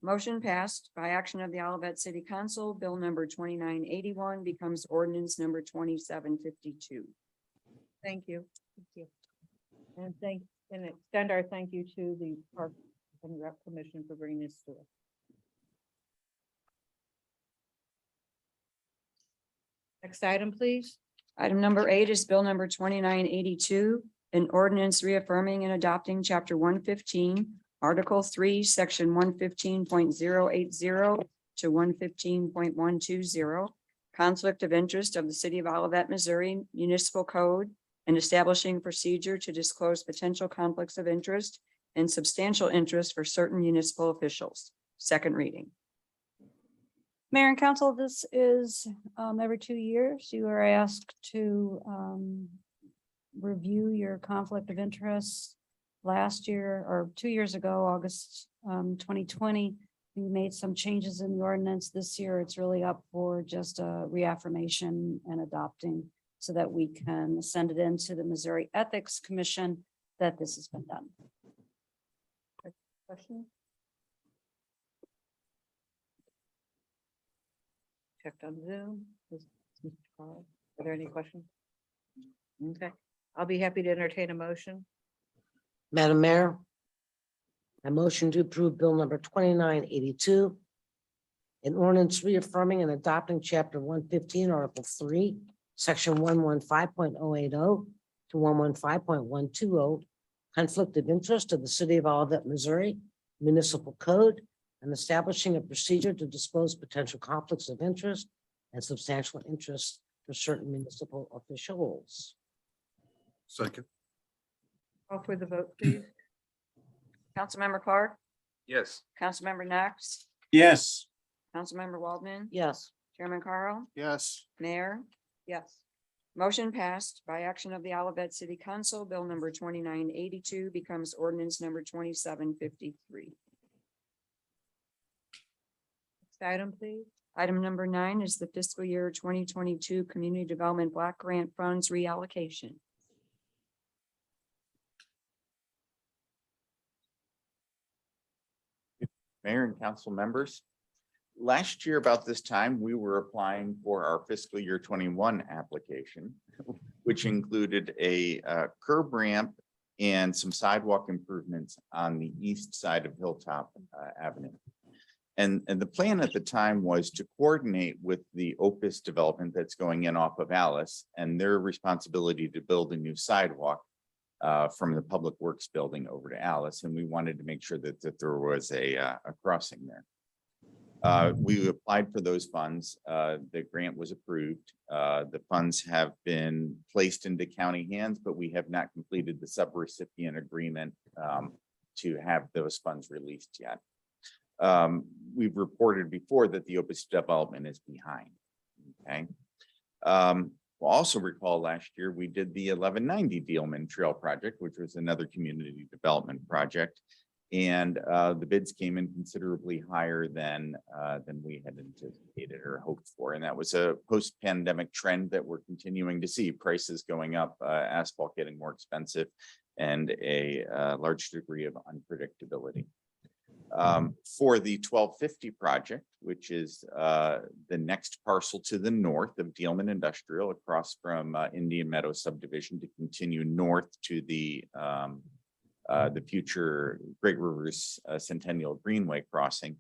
Motion passed by action of the Olivet City Council. Bill number 2981 becomes ordinance number 2752. Thank you. Thank you. And extend our thank you to the Park and Rec Commission for bringing this to us. Next item, please. Item number 8 is bill number 2982, an ordinance reaffirming and adopting chapter 115, article 3, section 115.080 to 115.120, conflict of interest of the city of Olivet, Missouri municipal code, and establishing procedure to disclose potential conflicts of interest and substantial interest for certain municipal officials. Second reading. Mayor and council, this is every 2 years, you are asked to review your conflict of interest. Last year or 2 years ago, August 2020, we made some changes in the ordinance. This year, it's really up for just a reaffirmation and adopting so that we can send it into the Missouri Ethics Commission that this has been done. Question? Checked on Zoom. Are there any questions? Okay. I'll be happy to entertain a motion. Madam Mayor, I motion to approve Bill number 2982, an ordinance reaffirming and adopting Chapter 115, Article 3, Section 115.080 to 115.120, conflict of interest of the City of Olivet, Missouri Municipal Code, and establishing a procedure to disclose potential conflicts of interest and substantial interest for certain municipal officials. Second. Call for the vote, please. Councilmember Clark, Yes. Councilmember Knox, Yes. Councilmember Waldman, Yes. Chairman Carl, Yes. Mayor. Yes. Motion passed by action of the Olivet City Council. Bill number 2982 becomes ordinance number 2753. Next item, please. Item number 9 is the fiscal year 2022 Community Development Block Grant Funds reallocation. Mayor and council members. Last year about this time, we were applying for our fiscal year 21 application, which included a curb ramp and some sidewalk improvements on the east side of Hilltop Avenue. And the plan at the time was to coordinate with the Opus development that's going in off of Alice and their responsibility to build a new sidewalk from the Public Works building over to Alice. And we wanted to make sure that there was a crossing there. We applied for those funds. The grant was approved. The funds have been placed into county hands, but we have not completed the subrecipient agreement to have those funds released yet. We've reported before that the Opus development is behind. Okay. We'll also recall last year we did the 1190 Dealman Trail project, which was another community development project. And the bids came in considerably higher than we had anticipated or hoped for. And that was a post-pandemic trend that we're continuing to see, prices going up, asphalt getting more expensive, and a large degree of unpredictability. For the 1250 project, which is the next parcel to the north of Dealman Industrial across from Indian Meadow subdivision to continue north to the future Great Rivers Centennial Greenway crossing.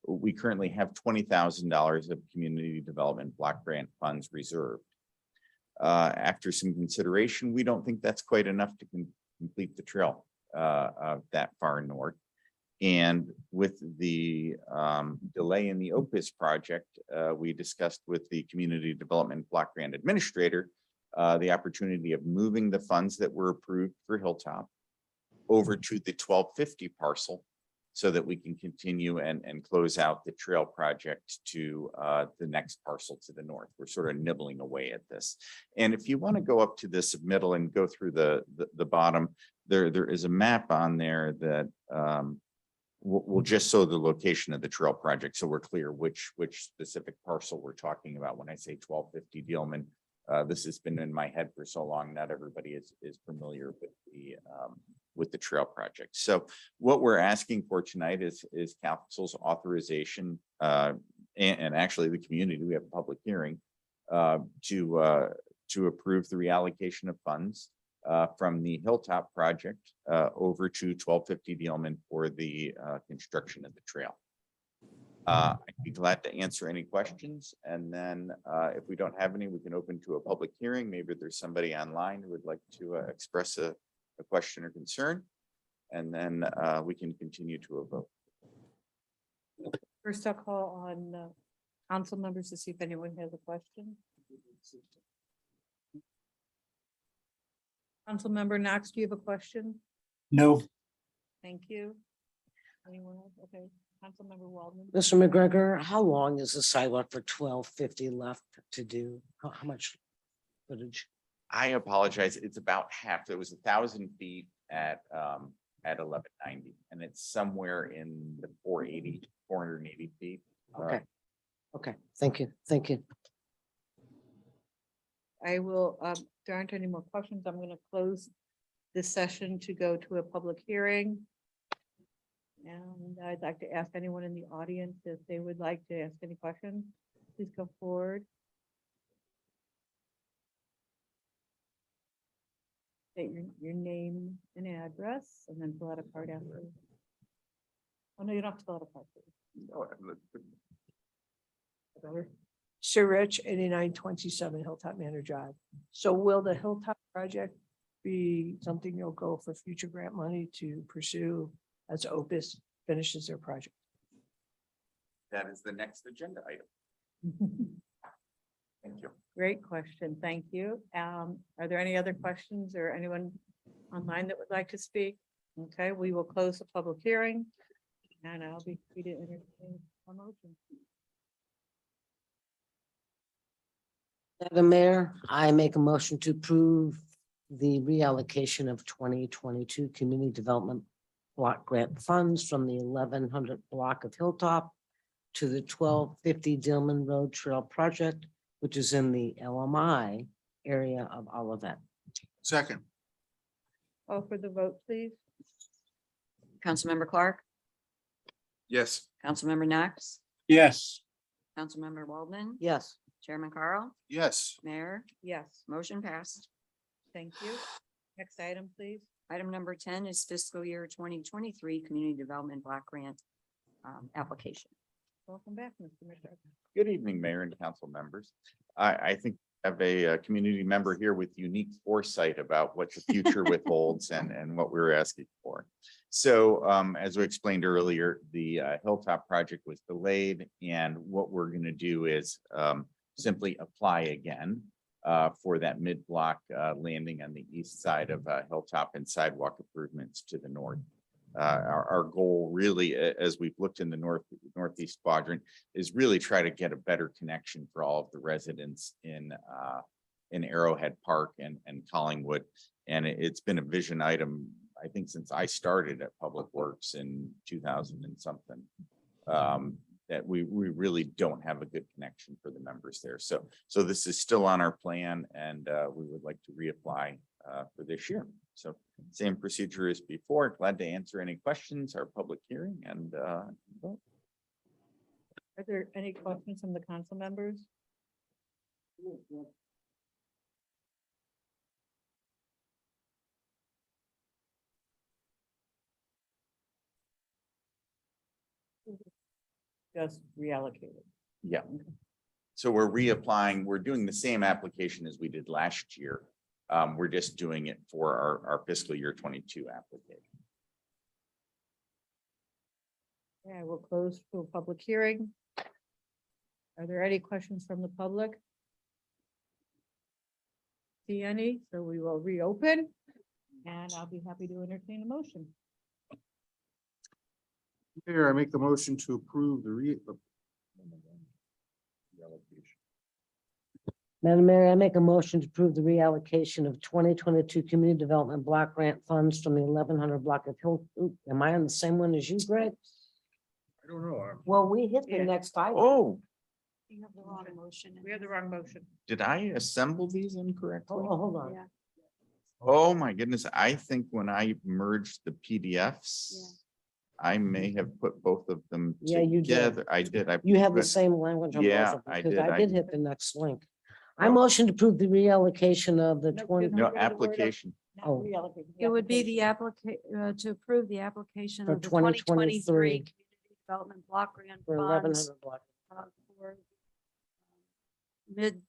We currently have $20,000 of community development block grant funds reserved. After some consideration, we don't think that's quite enough to complete the trail that far north. And with the delay in the Opus project, we discussed with the Community Development Block Grant Administrator the opportunity of moving the funds that were approved for Hilltop over to the 1250 parcel so that we can continue and close out the trail project to the next parcel to the north. We're sort of nibbling away at this. And if you want to go up to the submittal and go through the bottom, there is a map on there that we'll just show the location of the trail project so we're clear which specific parcel we're talking about. When I say 1250 Dealman, this has been in my head for so long, not everybody is familiar with the trail project. So what we're asking for tonight is council's authorization and actually the community, we have a public hearing to approve the reallocation of funds from the Hilltop project over to 1250 Dealman for the construction of the trail. I'd be glad to answer any questions. And then if we don't have any, we can open to a public hearing. Maybe there's somebody online who would like to express a question or concern. And then we can continue to a vote. First, I'll call on council members to see if anyone has a question. Councilmember Knox, do you have a question? No. Thank you. Anyone else? Okay, Councilmember Waldman. Mr. McGregor, how long is the sidewalk for 1250 left to do? How much footage? I apologize. It's about half. It was 1,000 feet at 1190, and it's somewhere in the 480 feet. Okay. Okay, thank you. Thank you. I will, if there aren't any more questions, I'm going to close this session to go to a public hearing. And I'd like to ask anyone in the audience if they would like to ask any questions, please come forward. State your name and address and then fill out a card after. Oh, no, you don't have to fill out a card. Better. Sir Rich, 8927 Hilltop Manor Drive. So will the Hilltop project be something you'll go for future grant money to pursue as Opus finishes their project? That is the next agenda item. Thank you. Great question. Thank you. Are there any other questions or anyone online that would like to speak? Okay, we will close the public hearing. And I'll be free to entertain a motion. Madam Mayor, I make a motion to approve the reallocation of 2022 community development block grant funds from the 1100 block of Hilltop to the 1250 Dillman Road Trail project, which is in the LMI area of Olivet. Second. Call for the vote, please. Councilmember Clark, Yes. Councilmember Knox, Yes. Councilmember Waldman, Yes. Chairman Carl, Yes. Mayor, Yes, motion passed. thank you. Next item, please. Item number 10 is fiscal year 2023 Community Development Block Grant application. Welcome back, Mr. Mitchell. Good evening, Mayor and council members. I think I have a community member here with unique foresight about what the future withholds and what we were asking for. So as we explained earlier, the Hilltop project was delayed, and what we're going to do is simply apply again for that mid-block landing on the east side of Hilltop and sidewalk improvements to the north. Our goal really, as we've looked in the northeast quadrant, is really try to get a better connection for all of the residents in Arrowhead Park and Collingwood. And it's been a vision item, I think, since I started at Public Works in 2000 and something. That we really don't have a good connection for the members there. So this is still on our plan, and we would like to reapply for this year. So same procedure as before. Glad to answer any questions, our public hearing, and vote. Are there any questions from the council members? Just reallocated. Yeah. So we're reapplying, we're doing the same application as we did last year. We're just doing it for our fiscal year 22 application. Yeah, we'll close to a public hearing. Are there any questions from the public? See any? So we will reopen, and I'll be happy to entertain a motion. Mayor, I make the motion to approve the Madam Mayor, I make a motion to approve the reallocation of 2022 community development block grant funds from the 1100 block of Hill. Oop, am I on the same one as you, Greg? I don't know. Well, we hit the Yeah. next item. Oh, You have the wrong motion. We have the wrong motion. did I assemble these incorrectly? Hold on. Yeah. Oh, my goodness. I think when I merged the PDFs, I may have put both of them Yeah, you did. together. I did. You have the but- same language on both Yeah, of them, I because did. I I- did hit the next link. I motion to approve the reallocation of the No, 20 no, No Word of- application. Not Oh. reallocating, It would be application. to approve the application For of the 2023 2023 Community Development Block Grant for Funds 1100 block. for mid,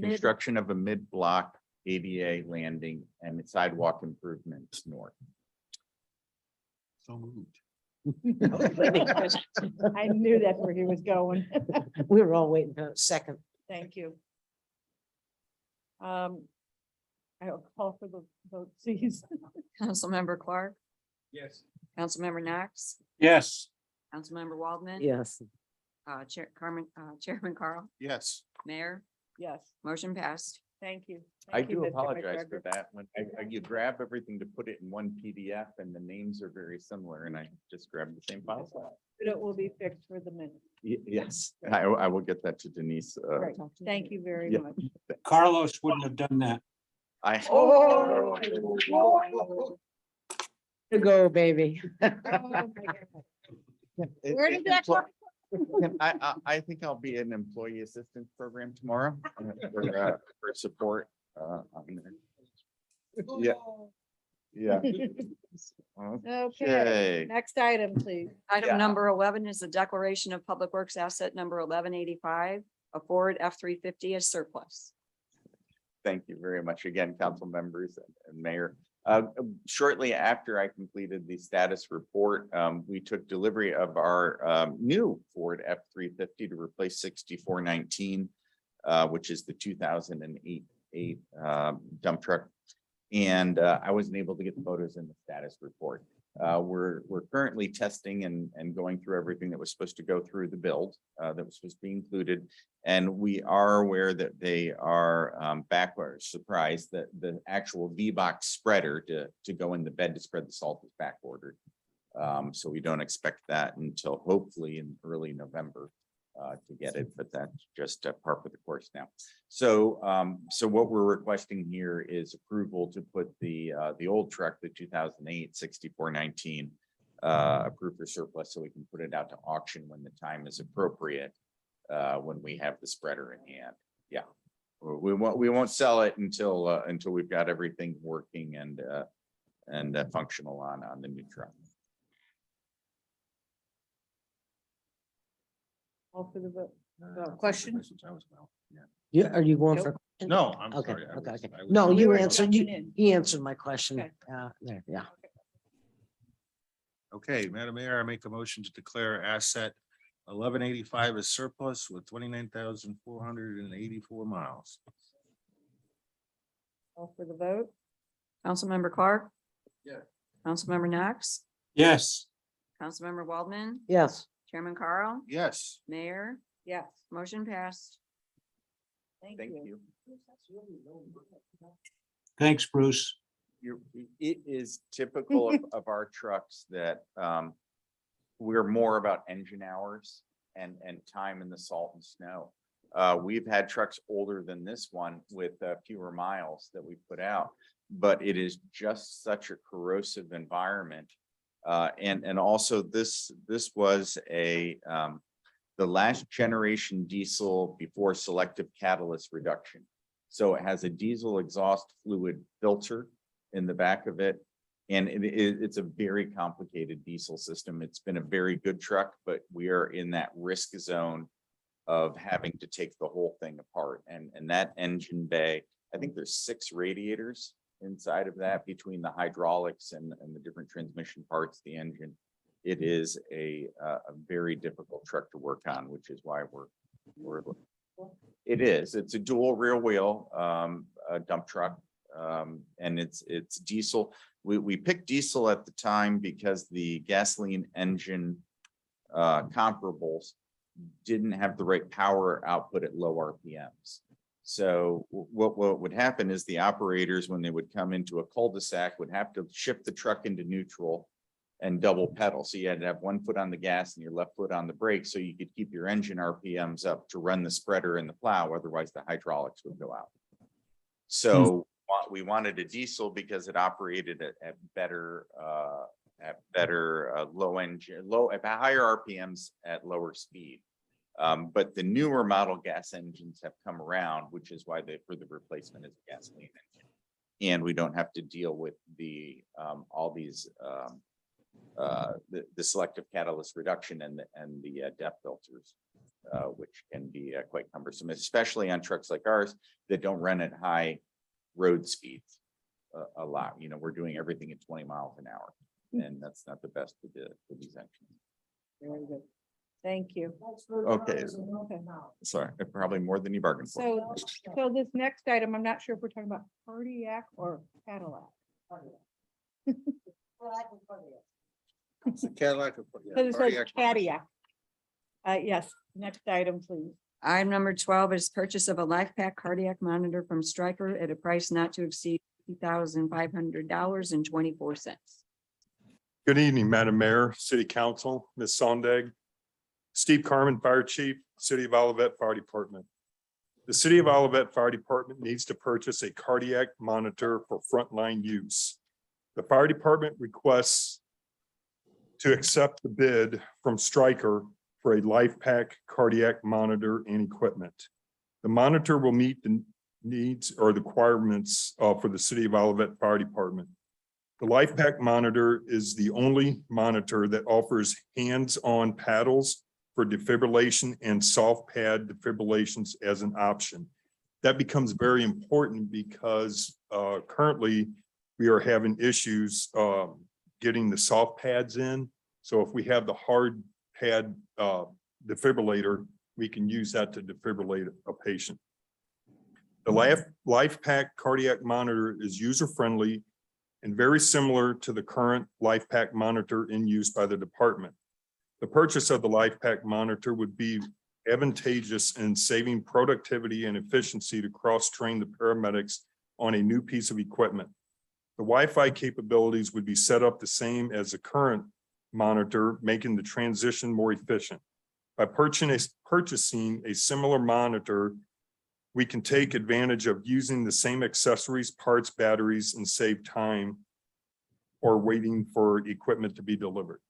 Construction of a mid-block ADA landing and sidewalk improvements north. So moved. I knew that's where he was going. We were all waiting for a second. Thank you. I'll call for the vote, please. Councilmember Clark, Yes. Councilmember Knox, Yes. Councilmember Waldman. Yes. Chairman Carl, Yes. Mayor, Yes, motion passed. thank you. I Thank you, do Mr. apologize for McGregor. that. When you grab everything to put it in one PDF and the names are very similar, and I just grabbed the same file. But it will be fixed for the minute. Yes, I will get that to Denise. Great. Thank you very Yeah. much. Carlos wouldn't have done that. I. To go, baby. Where did that come? I think I'll be in employee assistance program tomorrow for support. On there. Yeah. Yeah. Okay, Okay. next item, please. Yeah. Item number 11 is the declaration of Public Works Asset number 1185, a Ford F-350 as surplus. Thank you very much again, council members and mayor. Shortly after I completed the status report, we took delivery of our new Ford F-350 to replace 6419, which is the 2008 dump truck. And I wasn't able to get the photos in the status report. We're currently testing and going through everything that was supposed to go through the build that was supposed to be included. And we are aware that they are backward, surprised that the actual V-box spreader to go in the bed to spread the salt is back ordered. So we don't expect that until hopefully in early November to get it, but that's just par for the course now. So so what we're requesting here is approval to put the old truck, the 2008 6419 approved for surplus, so we can put it out to auction when the time is appropriate, when we have the spreader in hand. Yeah, we won't sell it until we've got everything working and functional on the new truck. All for the vote. Question? Yeah, are you going Nope. for? No, I'm Okay, sorry. I okay, was- okay. I was- No, We you were answered, jumping in. he answered my question. Okay. There, yeah. Okay, Madam Mayor, I make a motion to declare asset 1185 as surplus with 29,484 miles. Call for the vote. Councilmember Clark. Yeah. Councilmember Knox, Yes. Councilmember Waldman, Yes, Chairman Carl, Yes. Mayor, Yes. motion passed. Thank you. Thanks, Bruce. It is typical of our trucks that we're more about engine hours and time in the salt and snow. We've had trucks older than this one with fewer miles that we put out, but it is just such a corrosive environment. And also this was the last generation diesel before selective catalyst reduction. So it has a diesel exhaust fluid filter in the back of it. And it's a very complicated diesel system. It's been a very good truck, but we are in that risk zone of having to take the whole thing apart. And that engine bay, I think there's 6 radiators inside of that between the hydraulics and the different transmission parts, the engine. It is a very difficult truck to work on, which is why it's a dual rear wheel dump truck. And it's diesel. We picked diesel at the time because the gasoline engine comparables didn't have the right power output at low RPMs. So what would happen is the operators, when they would come into a cul-de-sac, would have to shift the truck into neutral and double pedal. So you had to have one foot on the gas and your left foot on the brake, so you could keep your engine RPMs up to run the spreader and the plow. Otherwise the hydraulics would go out. So we wanted a diesel because it operated at better at higher RPMs at lower speed. But the newer model gas engines have come around, which is why for the replacement is a gasoline engine. And we don't have to deal with all these the selective catalyst reduction and the depth filters, which can be quite cumbersome, especially on trucks like ours that don't run at high road speeds a lot. You know, we're doing everything at 20 miles an hour, and that's not the best for these engines. Very good. Thank you. Okay. Sorry, probably more than you bargained for. So this next item, I'm not sure if we're talking about cardiac or Cadillac. It's a Cadillac. Because it says Cadillac. Yes, next item, please. Item number 12 is purchase of a LifePak cardiac monitor from Stryker at a price not to exceed $2,500.24. Good evening, Madam Mayor, City Council, Ms. Sondag. Steve Carmen, Fire Chief, City of Olivet Fire Department. The City of Olivet Fire Department needs to purchase a cardiac monitor for frontline use. The fire department requests to accept the bid from Stryker for a LifePak cardiac monitor and equipment. The monitor will meet the needs or the requirements for the City of Olivet Fire Department. The Life Pack monitor is the only monitor that offers hands-on paddles for defibrillation and soft pad defibrillations as an option. That becomes very important because currently we are having issues getting the soft pads in. So if we have the hard pad defibrillator, we can use that to defibrillate a patient. The Life Pack cardiac monitor is user-friendly and very similar to the current Life Pack monitor in use by the department. The purchase of the Life Pack monitor would be advantageous in saving productivity and efficiency to cross-train the paramedics on a new piece of equipment. The Wi-Fi capabilities would be set up the same as the current monitor, making the transition more efficient. By purchasing a similar monitor, we can take advantage of using the same accessories, parts, batteries, and save time or waiting for equipment to be delivered.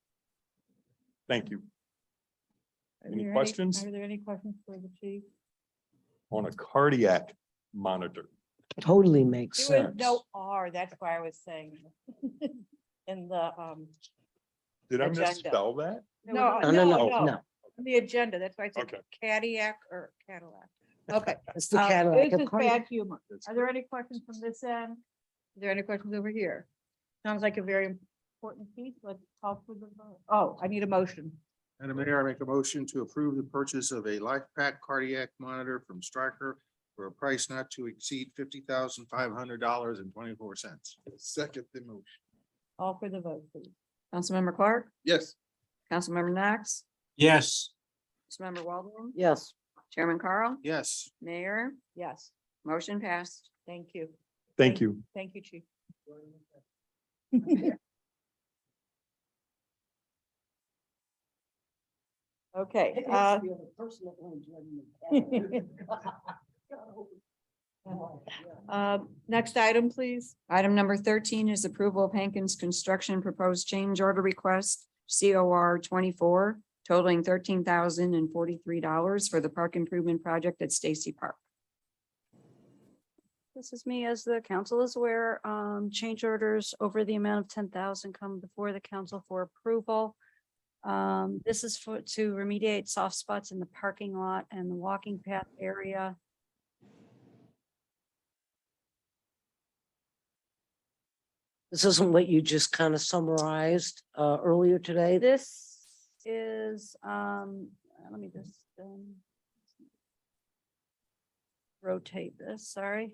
Thank you. Any questions Are there any questions for the chief? on a cardiac monitor? Totally makes There was sense. no R, that's why I was saying. In the, Did I Agenda. misspell that? no, No, no. on the agenda, that's why I said Okay. Cadillac or Cadillac. Okay. It's the Uh, Cadillac It's of just cardiac. bad humor. Are there any questions from this end? Is there any questions over here? Sounds like a very important piece. Let's call for the vote. Oh, I need a motion. Madam Mayor, I make a motion to approve the purchase of a Life Pack cardiac monitor from Stryker for a price not to exceed $50,500.24. Second the motion. All for the vote, please. Councilmember Clark, Yes. Councilmember Knox, Yes. Councilmember Waldron, Yes. Chairman Carl, Yes. Mayor, Yes, motion passed. thank you. Thank you. Thank you, chief. Okay. Next item, please. Item number 13 is approval of Hankins Construction proposed change order request, COR 24, totaling $13,043 for the park improvement project at Stacy Park. This is me, as the council is aware, change orders over the amount of 10,000 come before the council for approval. This is to remediate soft spots in the parking lot and the walking path area. This isn't what you just kind of summarized earlier today. This is, let me just rotate this, sorry.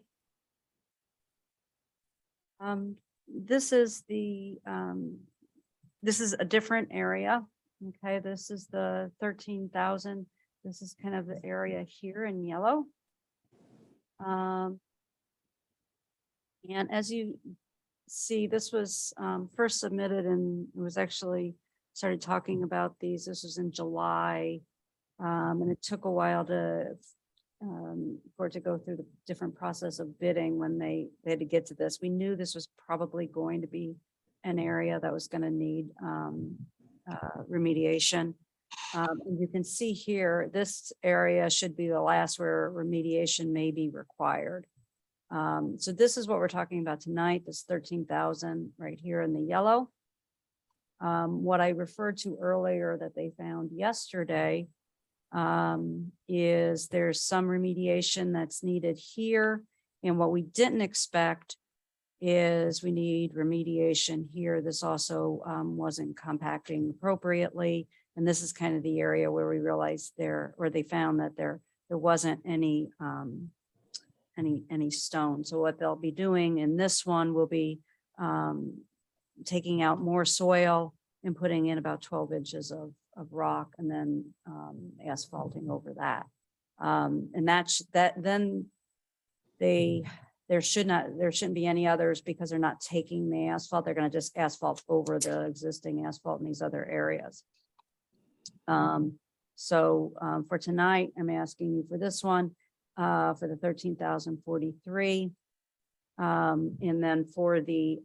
This is the, this is a different area. Okay, this is the 13,000. This is kind of the area here in yellow. And as you see, this was first submitted, and it was actually started talking about these. This was in July. And it took a while to for it to go through the different process of bidding when they had to get to this. We knew this was probably going to be an area that was going to need remediation. And you can see here, this area should be the last where remediation may be required. So this is what we're talking about tonight, this 13,000 right here in the yellow. What I referred to earlier that they found yesterday is there's some remediation that's needed here. And what we didn't expect is we need remediation here. This also wasn't compacting appropriately. And this is kind of the area where we realized where they found that there wasn't any stone. So what they'll be doing in this one will be taking out more soil and putting in about 12 inches of rock and then asphalting over that. And then there shouldn't be any others because they're not taking the asphalt. They're going to just asphalt over the existing asphalt in these other areas. So for tonight, I'm asking you for this one, for the 13,043. And then for this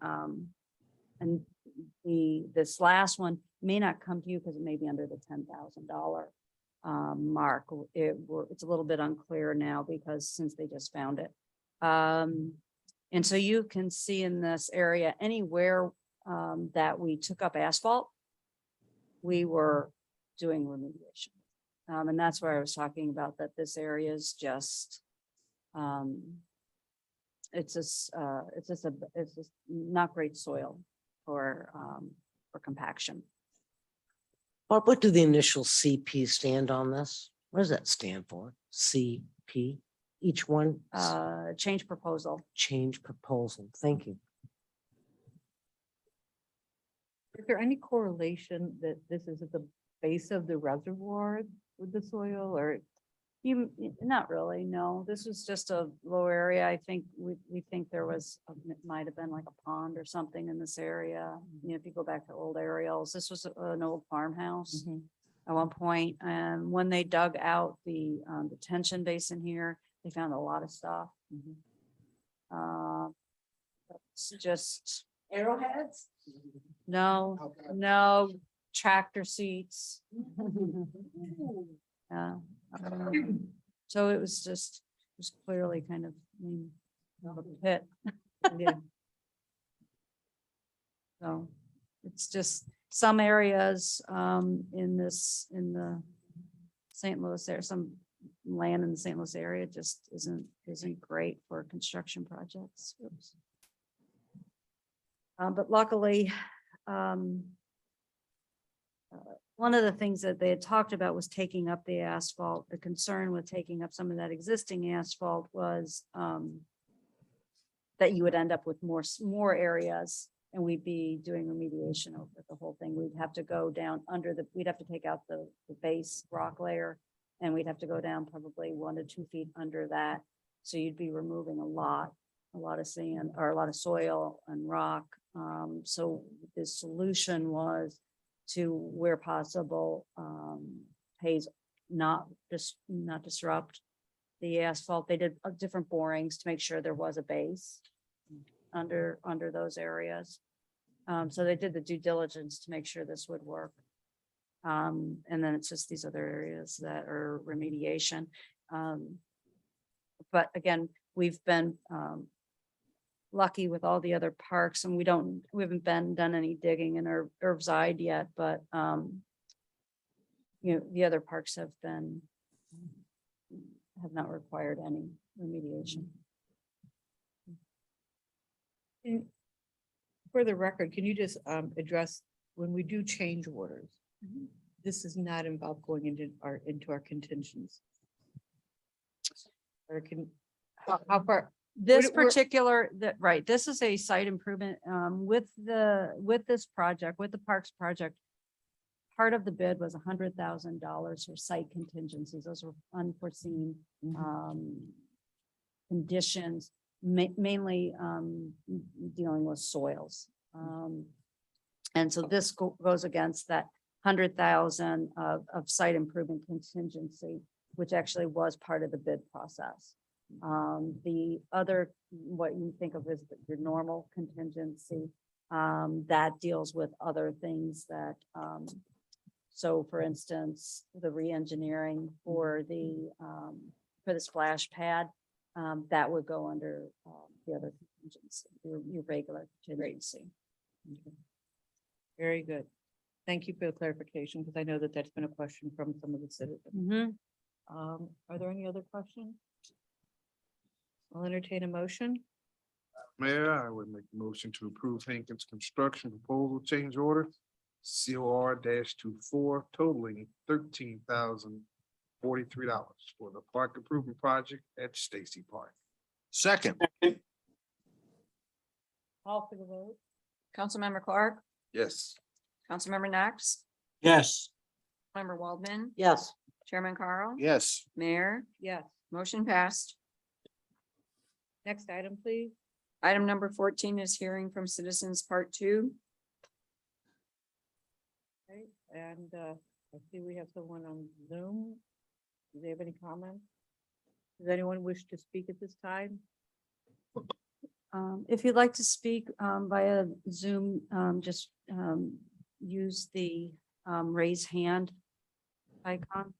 last one may not come to you because it may be under the $10,000 mark. It's a little bit unclear now because since they just found it. And so you can see in this area, anywhere that we took up asphalt, we were doing remediation. And that's where I was talking about that this area is just, it's just not great soil for compaction. What do the initial CP stand on this? What does that stand for? CP? Each one? Change proposal. Change proposal. Thank you. Is there any correlation that this is at the base of the reservoir with the soil or? Not really, no. This was just a low area. I think we think there was, it might have been like a pond or something in this area. You know, if you go back to old aerials, this was an old farmhouse at one point. And when they dug out the detention basin here, they found a lot of stuff. It's just Arrowheads? no, no tractor seats. Yeah. So it was just, it was clearly kind of a pit. Yeah. So it's just some areas in the St. Louis there, some land in the St. Louis area just isn't great for construction projects. Oops. But luckily, one of the things that they had talked about was taking up the asphalt. The concern with taking up some of that existing asphalt was that you would end up with more areas and we'd be doing remediation over the whole thing. We'd have to go down we'd have to take out the base rock layer and we'd have to go down probably 1 to 2 feet under that. So you'd be removing a lot of sand or a lot of soil and rock. So the solution was to, where possible, not disrupt the asphalt. They did different borings to make sure there was a base under those areas. So they did the due diligence to make sure this would work. And then it's just these other areas that are remediation. But again, we've been lucky with all the other parks and we haven't done any digging in Irvside yet, but you know, the other parks have not required any remediation. For the record, can you just address when we do change orders? This is not involved going into our contingents. Or how far? This We're- particular, right, this is a site improvement, with this project, with the Parks project. Part of the bid was $100,000 for site contingencies. Those were unforeseen, conditions, mainly, dealing with soils. And so this goes against that 100,000 of site improvement contingency, which actually was part of the bid process. The other, what you think of as your normal contingency, that deals with other things that, so for instance, the re-engineering for the splash pad, that would go under the other contingency, your regular contingency. Very good. Thank you for the clarification, because I know that that's been a question from some of the citizens. Mhm. Are there any other questions? I'll entertain a motion. Mayor, I would make a motion to approve Hankins Construction Proposal Change Order COR -24 totaling $13,043 for the park improvement project at Stacy Park. Second. Call for the vote. Councilmember Clark, Yes. Councilmember Knox, Yes. Member Waldman, Yes. Chairman Carl, Yes. Mayor, Yes. motion passed. Next item, please. Item number 14 is hearing from citizens, part 2. Okay, and I see we have someone on Zoom. Do they have any comments? Does anyone wish to speak at this time? If you'd like to speak via Zoom, just use the raise hand icon.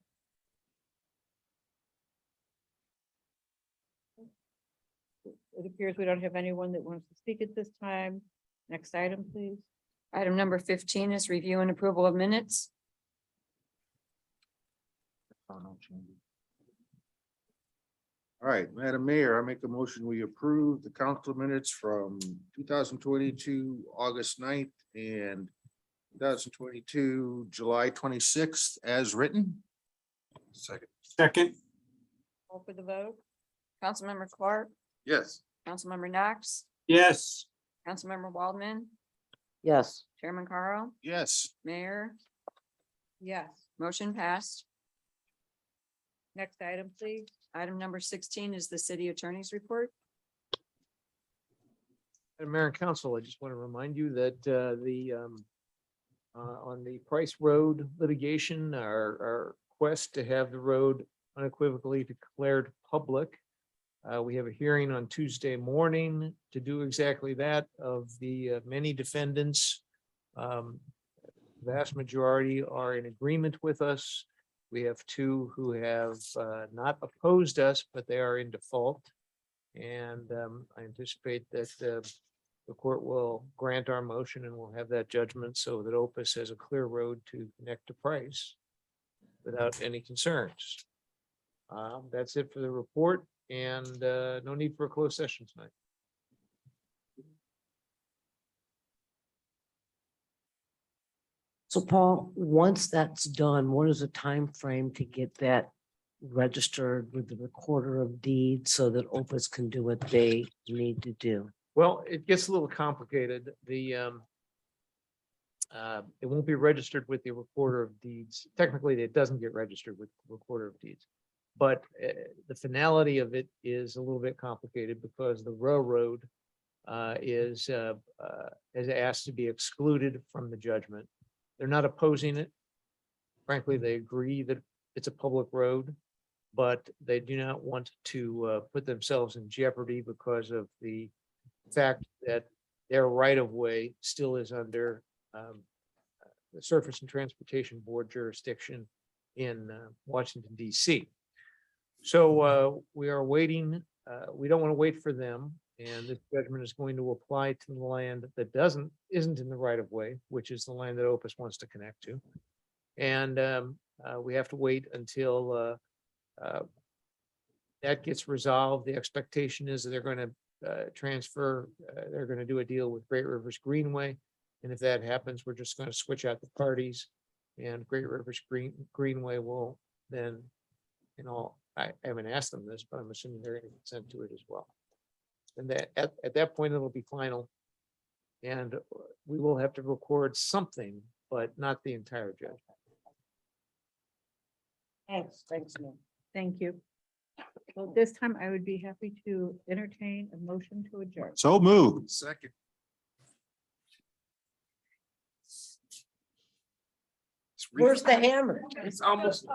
It appears we don't have anyone that wants to speak at this time. Next item, please. Item number 15 is review and approval of minutes. All right, Madam Mayor, I make a motion, we approve the council minutes from 2022, August 9th and 2022, July 26th as written. Second. Second, Call for the vote. Councilmember Clark, Yes. Councilmember Knox, yes. Councilmember Waldman, Yes. Chairman Carl, Yes. Mayor, Yes. motion passed. Next item, please. Item number 16 is the city attorney's report. Madam Mayor and Council, I just want to remind you that on the Price Road litigation, our quest to have the road unequivocally declared public. We have a hearing on Tuesday morning to do exactly that. Of the many defendants, vast majority are in agreement with us. We have two who have not opposed us, but they are in default. And I anticipate that the court will grant our motion and we'll have that judgment so that Opus has a clear road to connect to Price without any concerns. That's it for the report, and no need for a closed session tonight. So Paul, once that's done, what is the time frame to get that registered with the recorder of deeds so that Opus can do what they need to do? Well, it gets a little complicated. It won't be registered with the recorder of deeds. Technically, it doesn't get registered with the recorder of deeds. But the finality of it is a little bit complicated because the railroad is asked to be excluded from the judgment. They're not opposing it. Frankly, they agree that it's a public road, but they do not want to put themselves in jeopardy because of the fact that their right of way still is under the Surface and Transportation Board jurisdiction in Washington, D.C. So we are waiting. We don't want to wait for them. And this judgment is going to apply to the land that isn't in the right of way, which is the land that Opus wants to connect to. And we have to wait until that gets resolved. The expectation is that they're going to transfer, they're going to do a deal with Great Rivers Greenway. And if that happens, we're just going to switch out the parties, and Great Rivers Greenway will then, I haven't asked them this, but I'm assuming they're going to consent to it as well. And that at that point, it'll be final. And we will have to record something, but not the entire judgment. Thanks, man. Thank you. Well, this time I would be happy to entertain a motion to adjourn. So moved. Second. Where's the hammer? It's almost.